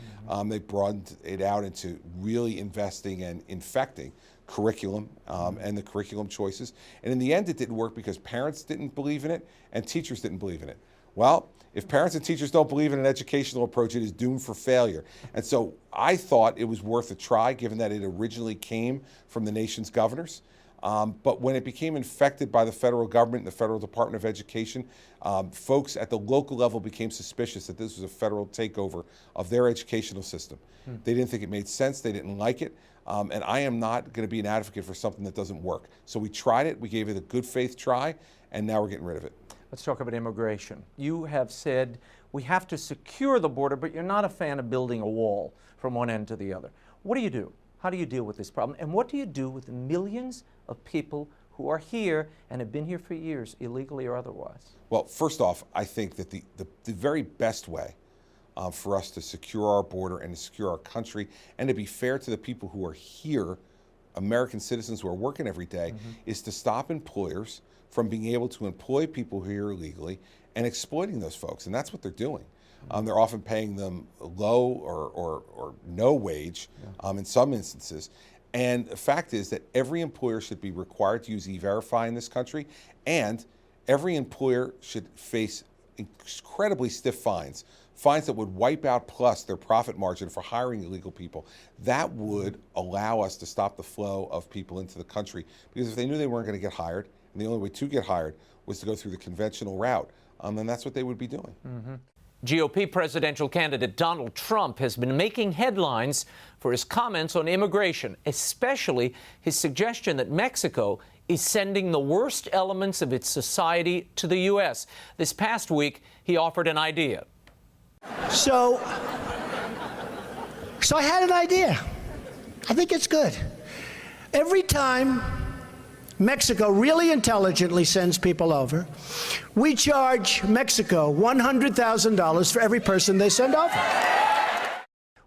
They broadened it out into really investing and infecting curriculum and the curriculum choices. And in the end, it didn't work because parents didn't believe in it and teachers didn't believe in it. Well, if parents and teachers don't believe in an educational approach, it is doomed for failure. And so I thought it was worth a try, given that it originally came from the nation's governors. But when it became infected by the federal government and the Federal Department of Education, folks at the local level became suspicious that this was a federal takeover of their educational system. They didn't think it made sense. They didn't like it. And I am not going to be an advocate for something that doesn't work. So we tried it. We gave it a good faith try, and now we're getting rid of it. Let's talk about immigration. You have said we have to secure the border, but you're not a fan of building a wall from one end to the other. What do you do? How do you deal with this problem? And what do you do with the millions of people who are here and have been here for years, illegally or otherwise? Well, first off, I think that the very best way for us to secure our border and to secure our country and to be fair to the people who are here, American citizens who are working every day, is to stop employers from being able to employ people here illegally and exploiting those folks. And that's what they're doing. They're often paying them low or no wage in some instances. And the fact is that every employer should be required to use E-Verify in this country, and every employer should face incredibly stiff fines that would wipe out plus their profit margin for hiring illegal people. That would allow us to stop the flow of people into the country, because if they knew they weren't going to get hired, and the only way to get hired was to go through the conventional route, then that's what they would be doing. GOP presidential candidate Donald Trump has been making headlines for his comments on immigration, especially his suggestion that Mexico is sending the worst elements of its society to the U.S. This past week, he offered an idea. So I had an idea. I think it's good. Every time Mexico really intelligently sends people over, we charge Mexico $100,000 for every person they send over.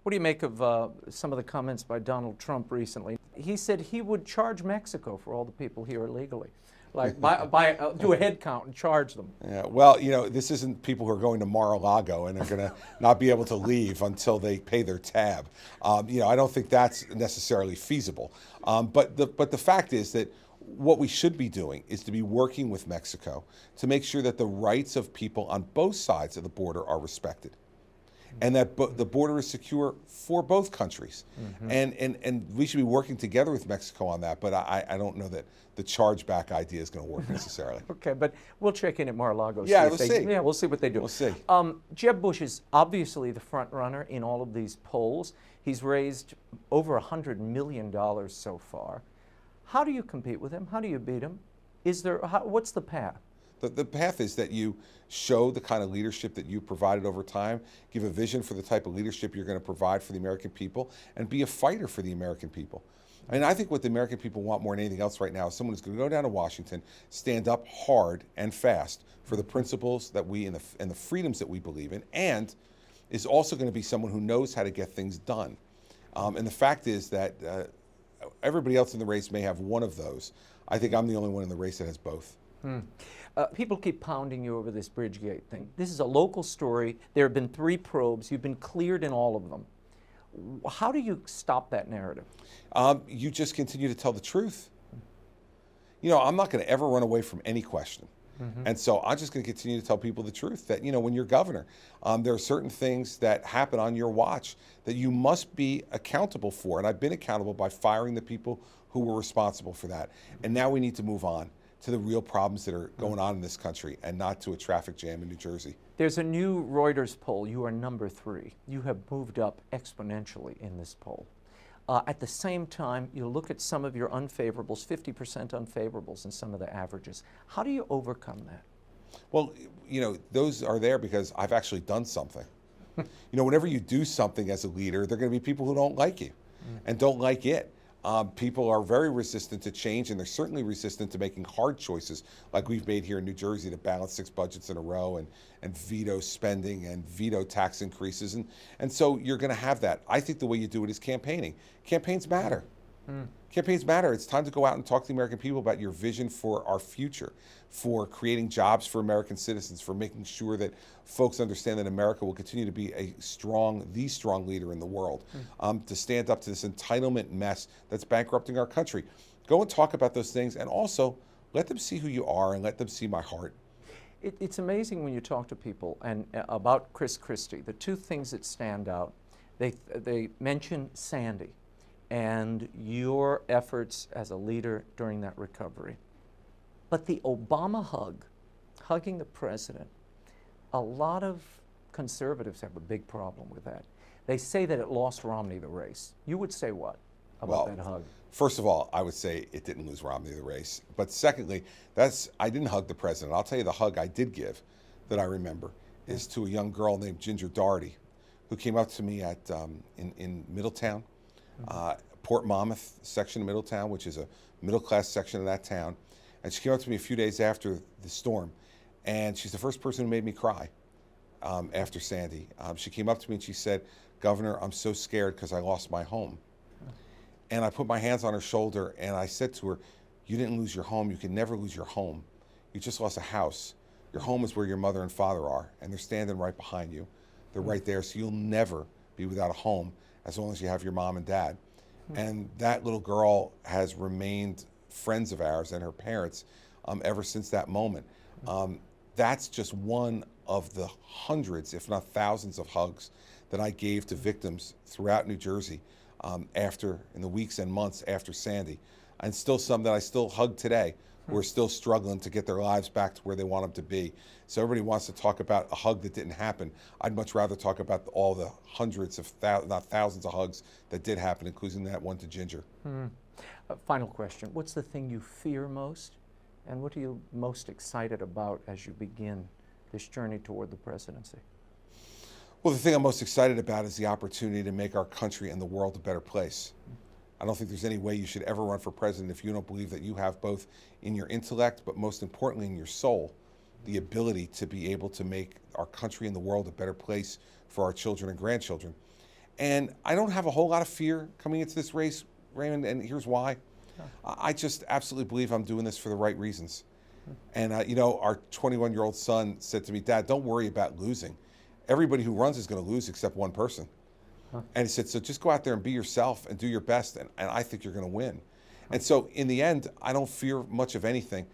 What do you make of some of the comments by Donald Trump recently? He said he would charge Mexico for all the people here illegally. Like, do a head count and charge them. Yeah, well, you know, this isn't people who are going to Mar-a-Lago and are going to not be able to leave until they pay their tab. You know, I don't think that's necessarily feasible. But the fact is that what we should be doing is to be working with Mexico to make sure that the rights of people on both sides of the border are respected, and that the border is secure for both countries. And we should be working together with Mexico on that, but I don't know that the chargeback idea is going to work necessarily. Okay, but we'll check in at Mar-a-Lago. Yeah, let's see. Yeah, we'll see what they do. We'll see. Jeb Bush is obviously the front runner in all of these polls. He's raised over $100 million so far. How do you compete with him? How do you beat him? What's the path? The path is that you show the kind of leadership that you provided over time, give a vision for the type of leadership you're going to provide for the American people, and be a fighter for the American people. I mean, I think what the American people want more than anything else right now is someone who's going to go down to Washington, stand up hard and fast for the principles that we and the freedoms that we believe in, and is also going to be someone who knows how to get things done. And the fact is that everybody else in the race may have one of those. I think I'm the only one in the race that has both. People keep pounding you over this Bridgegate thing. This is a local story. There have been 3 probes. You've been cleared in all of them. How do you stop that narrative? You just continue to tell the truth. You know, I'm not going to ever run away from any question. And so I'm just going to continue to tell people the truth that, you know, when you're governor, there are certain things that happen on your watch that you must be accountable for. And I've been accountable by firing the people who were responsible for that. And now we need to move on to the real problems that are going on in this country and not to a traffic jam in New Jersey. There's a new Reuters poll. You are number 3. You have moved up exponentially in this poll. At the same time, you look at some of your unfavorables, 50% unfavorables in some of the averages. How do you overcome that? Well, you know, those are there because I've actually done something. You know, whenever you do something as a leader, there are going to be people who don't like you and don't like it. People are very resistant to change, and they're certainly resistant to making hard choices like we've made here in New Jersey to balance 6 budgets in a row and veto spending and veto tax increases. And so you're going to have that. I think the way you do it is campaigning. Campaigns matter. Campaigns matter. It's time to go out and talk to the American people about your vision for our future, for creating jobs for American citizens, for making sure that folks understand that America will continue to be the strong leader in the world, to stand up to this entitlement mess that's bankrupting our country. Go and talk about those things, and also let them see who you are and let them see my heart. It's amazing when you talk to people and about CHRIS CHRISTIE. The 2 things that stand out, they mention Sandy and your efforts as a leader during that recovery. But the Obama hug, hugging the president, a lot of conservatives have a big problem with that. They say that it lost Romney the race. You would say what about that hug? First of all, I would say it didn't lose Romney the race. But secondly, I didn't hug the president. I'll tell you the hug I did give that I remember is to a young girl named Ginger Doherty, who came up to me at in Middletown, Port Monmouth section of Middletown, which is a middle-class section of that town. And she came up to me a few days after the storm, and she's the first person who made me cry. after Sandy. She came up to me and she said, "Governor, I'm so scared because I lost my home." And I put my hands on her shoulder and I said to her, "You didn't lose your home. You can never lose your home. You just lost a house. Your home is where your mother and father are, and they're standing right behind you. They're right there, so you'll never be without a home as long as you have your mom and dad." And that little girl has remained friends of ours and her parents ever since that moment. That's just one of the hundreds, if not thousands, of hugs that I gave to victims throughout New Jersey in the weeks and months after Sandy. And still some that I still hug today who are still struggling to get their lives back to where they want them to be. So everybody wants to talk about a hug that didn't happen. I'd much rather talk about all the hundreds of not thousands of hugs that did happen, including that one to Ginger. Final question. What's the thing you fear most? And what are you most excited about as you begin this journey toward the presidency? Well, the thing I'm most excited about is the opportunity to make our country and the world a better place. I don't think there's any way you should ever run for president if you don't believe that you have both in your intellect, but most importantly in your soul, the ability to be able to make our country and the world a better place for our children and grandchildren. And I don't have a whole lot of fear coming into this race, Raymond, and here's why. I just absolutely believe I'm doing this for the right reasons. And you know, our 21-year-old son said to me, "Dad, don't worry about losing. Everybody who runs is going to lose except one person." And he said, "So just go out there and be yourself and do your best, and I think you're going to win." And so in the end, I don't fear much of anything.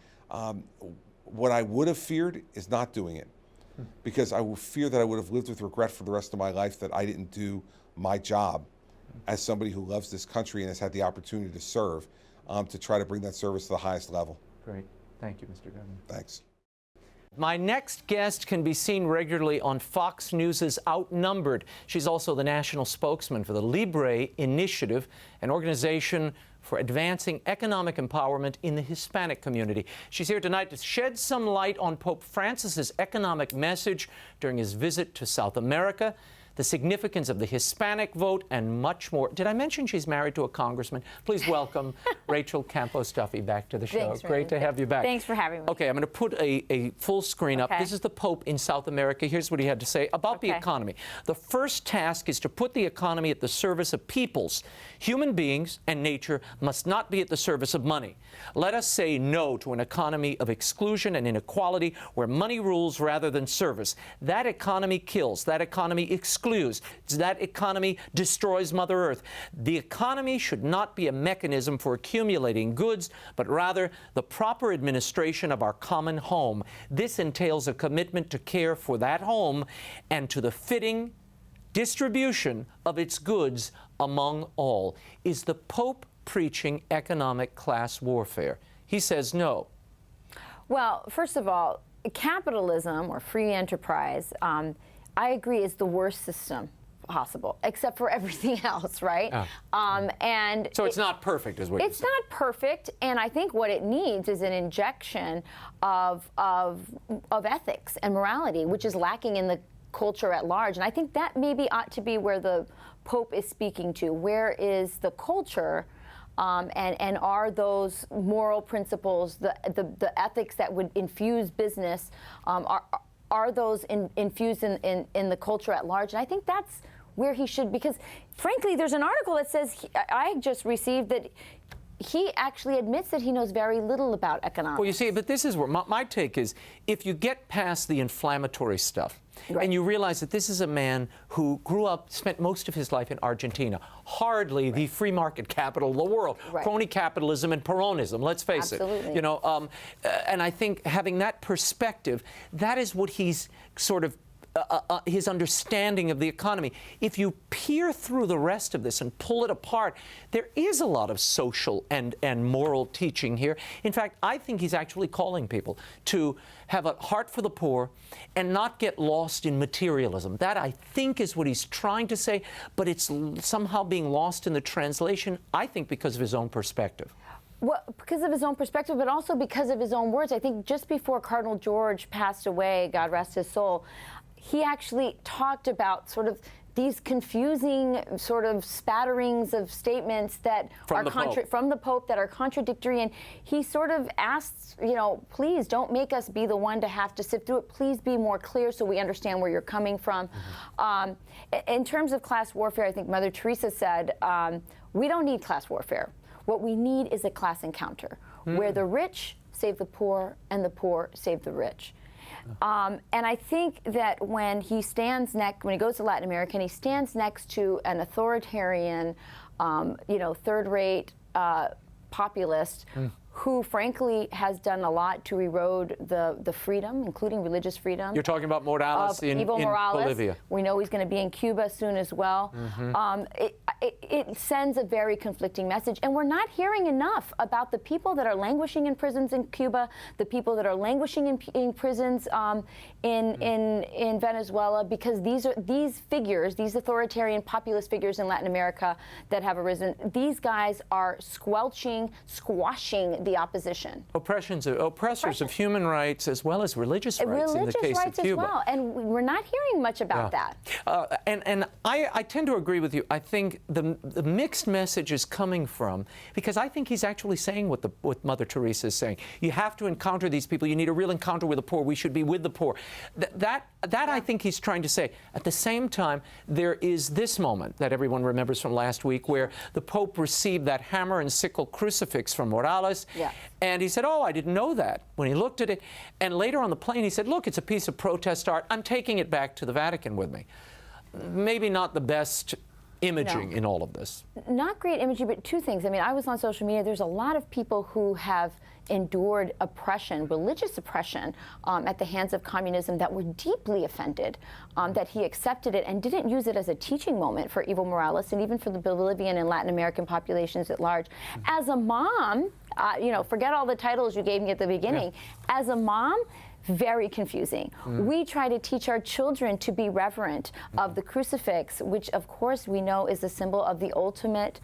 What I would have feared is not doing it, because I would fear that I would have lived with regret for the rest of my life that I didn't do my job as somebody who loves this country and has had the opportunity to serve, to try to bring that service to the highest level. Great. Thank you, Mr. Governor. Thanks. My next guest can be seen regularly on Fox News' Outnumbered. She's also the national spokesman for the LIBRE Initiative, an organization for advancing economic empowerment in the Hispanic community. She's here tonight to shed some light on Pope Francis's economic message during his visit to South America, the significance of the Hispanic vote, and much more. Did I mention she's married to a congressman? Please welcome Rachel Campos-Duffy back to the show. Thanks, Great to have you back. Thanks for having me. Okay, I'm going to put a full screen up. This is the Pope in South America. Here's what he had to say about the economy. The first task is to put the economy at the service of peoples. Human beings and nature must not be at the service of money. Let us say no to an economy of exclusion and inequality where money rules rather than service. That economy kills. That economy excludes. That economy destroys Mother Earth. The economy should not be a mechanism for accumulating goods, but rather the proper administration of our common home. This entails a commitment to care for that home and to the fitting distribution of its goods among all. Is the Pope preaching economic class warfare? He says no. Well, first of all, capitalism or free enterprise, I agree, is the worst system possible, except for everything else, right? And so it's not perfect, is what you're saying. It's not perfect, and I think what it needs is an injection of ethics and morality, which is lacking in the culture at large. And I think that maybe ought to be where the Pope is speaking to. Where is the culture? And are those moral principles, the ethics that would infuse business, are those infused in the culture at large? And I think that's where he should, because frankly, there's an article that says, I just received, that he actually admits that he knows very little about economics. Well, you see, but this is where my take is, if you get past the inflammatory stuff, and you realize that this is a man who grew up, spent most of his life in Argentina, hardly the free market capital of the world, crony capitalism and Peronism, let's face it. You know, and I think having that perspective, that is what he's sort of his understanding of the economy. If you peer through the rest of this and pull it apart, there is a lot of social and moral teaching here. In fact, I think he's actually calling people to have a heart for the poor and not get lost in materialism. That, I think, is what he's trying to say, but it's somehow being lost in the translation, I think, because of his own perspective. Well, because of his own perspective, but also because of his own words. I think just before Cardinal George passed away, God rest his soul, he actually talked about sort of these confusing sort of spatterings of statements that from the Pope that are contradictory, and he sort of asks, you know, please don't make us be the one to have to sift through it. Please be more clear so we understand where you're coming from. In terms of class warfare, I think Mother Teresa said, we don't need class warfare. What we need is a class encounter where the rich save the poor and the poor save the rich. And I think that when he goes to Latin America, and he stands next to an authoritarian, you know, third-rate populist who, frankly, has done a lot to erode the freedom, including religious freedom. You're talking about Morales in Bolivia. We know he's going to be in Cuba soon as well. It sends a very conflicting message, and we're not hearing enough about the people that are languishing in prisons in Cuba, the people that are languishing in prisons in Venezuela, because these figures, these authoritarian populist figures in Latin America that have arisen, these guys are squashing the opposition. Oppressors of human rights as well as religious rights in the case of Cuba. As well, and we're not hearing much about that. And I tend to agree with you. I think the mixed message is coming from, because I think he's actually saying what Mother Teresa is saying. You have to encounter these people. You need a real encounter with the poor. We should be with the poor. That I think he's trying to say. At the same time, there is this moment that everyone remembers from last week where the Pope received that hammer and sickle crucifix from Morales. Yeah. And he said, oh, I didn't know that, when he looked at it. And later on the plane, he said, look, it's a piece of protest art. I'm taking it back to the Vatican with me. Maybe not the best imaging in all of this. Not great imaging, but two things. I mean, I was on social media. There's a lot of people who have endured oppression, religious oppression, at the hands of communism that were deeply offended that he accepted it and didn't use it as a teaching moment for Evo Morales and even for the Bolivian and Latin American populations at large. As a mom, you know, forget all the titles you gave me at the beginning. As a mom, very confusing. We try to teach our children to be reverent of the crucifix, which of course we know is a symbol of the ultimate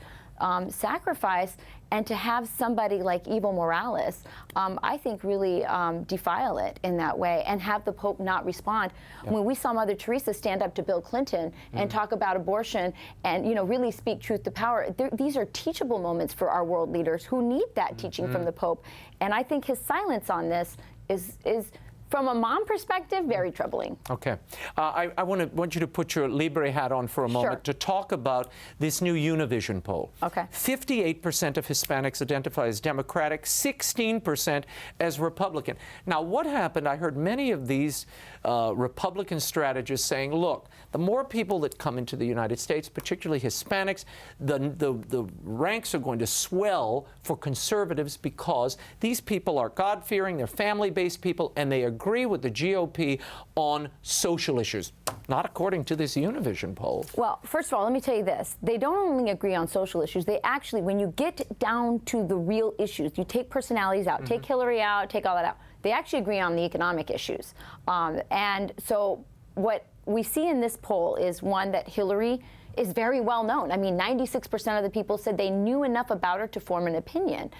sacrifice, and to have somebody like Evo Morales, I think really defile it in that way and have the Pope not respond. When we saw Mother Teresa stand up to Bill Clinton and talk about abortion and, you know, really speak truth to power, these are teachable moments for our world leaders who need that teaching from the Pope. And I think his silence on this is from a mom perspective, very troubling. Okay. I want you to put your Libre hat on for a moment to talk about this new Univision poll. Okay. 58% of Hispanics identify as Democratic, 16% as Republican. Now, what happened, I heard many of these Republican strategists saying, look, the more people that come into the United States, particularly Hispanics, the ranks are going to swell for conservatives because these people are God-fearing, they're family-based people, and they agree with the GOP on social issues. Not according to this Univision poll. Well, first of all, let me tell you this. They don't only agree on social issues. They actually, when you get down to the real issues, you take personalities out, take Hillary out, take all that out, they actually agree on the economic issues. And so what we see in this poll is one that Hillary is very well known. I mean, 96% of the people said they knew enough about her to form an opinion.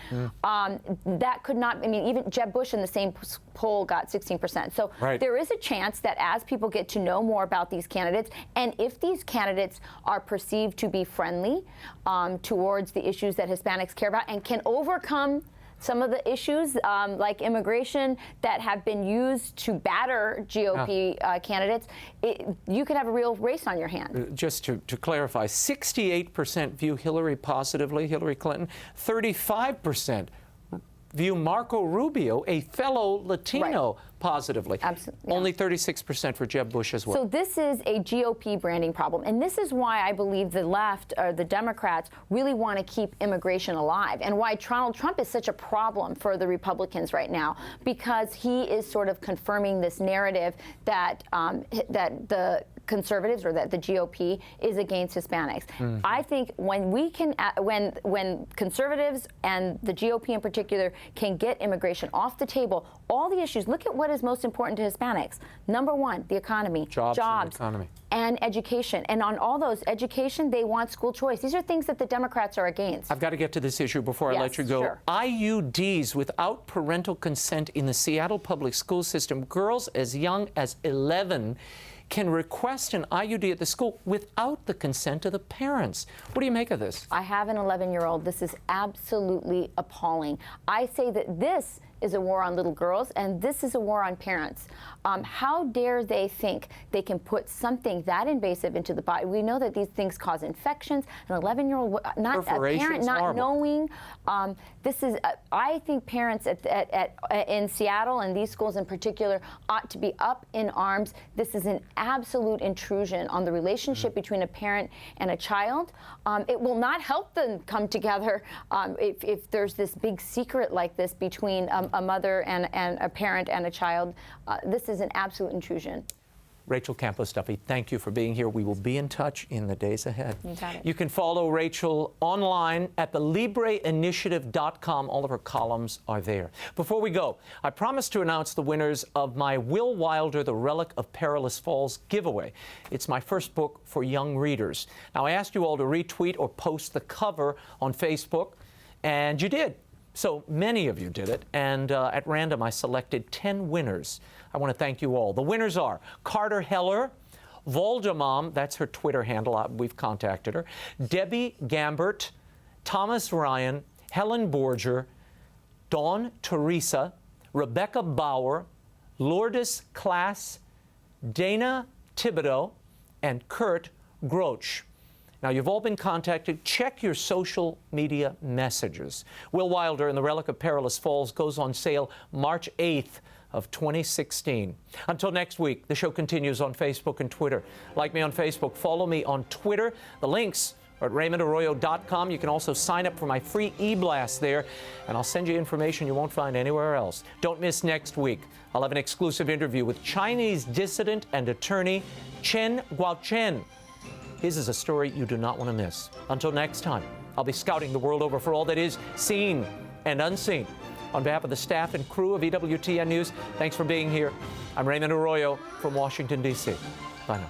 That could not, I mean, even Jeb Bush in the same poll got 16%. So there is a chance that as people get to know more about these candidates, and if these candidates are perceived to be friendly towards the issues that Hispanics care about and can overcome some of the issues like immigration that have been used to batter GOP candidates, you could have a real race on your hand. Just to clarify, 68% view Hillary positively, Hillary Clinton, 35% view Marco Rubio, a fellow Latino, positively. Absolutely. Only 36% for Jeb Bush as well. So this is a GOP branding problem. And this is why I believe the left, or the Democrats, really want to keep immigration alive, and why Donald Trump is such a problem for the Republicans right now, because he is sort of confirming this narrative that that the conservatives, or that the GOP is against Hispanics. I think when we can, when conservatives and the GOP in particular can get immigration off the table, all the issues, look at what is most important to Hispanics. Number one, the economy. Jobs and economy. And education. And on all those, education, they want school choice. These are things that the Democrats are against. I've got to get to this issue before I let you go. Sure. IUDs without parental consent in the Seattle public school system. Girls as young as 11 can request an IUD at the school without the consent of the parents. What do you make of this? I have an 11-year-old. This is absolutely appalling. I say that this is a war on little girls, and this is a war on parents. How dare they think they can put something that invasive into the body? We know that these things cause infections. An 11-year-old, not a parent, not knowing. This is, I think parents in Seattle and these schools in particular ought to be up in arms. This is an absolute intrusion on the relationship between a parent and a child. It will not help them come together if there's this big secret like this between a mother and a parent and a child. This is an absolute intrusion. Rachel Campos-Duffy, thank you for being here. We will be in touch in the days ahead. You got it. You can follow Rachel online at the LibreInitiative.com. All of her columns are there. Before we go, I promised to announce the winners of my Will Wilder, The Relic of Perilous Falls giveaway. It's my first book for young readers. Now, I asked you all to retweet or post the cover on Facebook, and you did. So many of you did it, and at random I selected 10 winners. I want to thank you all. The winners are Carter Heller, Voldemom, that's her Twitter handle, we've contacted her, Debbie Gambert, Thomas Ryan, Helen Borger, Dawn Teresa, Rebecca Bauer, Lourdes Class, Dana Thibodeau, and Kurt Groch. Now, you've all been contacted. Check your social media messages. Will Wilder and The Relic of Perilous Falls goes on sale March 8th of 2016. Until next week, the show continues on Facebook and Twitter. Like me on Facebook, follow me on Twitter. The links are at RaymondArroyo.com. You can also sign up for my free e-blast there, and I'll send you information you won't find anywhere else. Don't miss next week. I'll have an exclusive interview with Chinese dissident and attorney Chen Guochen. His is a story you do not want to miss. Until next time, I'll be scouting the world over for all that is seen and unseen. On behalf of the staff and crew of EWTN News, thanks for being here. I'm Raymond Arroyo from Washington, D.C. Bye now.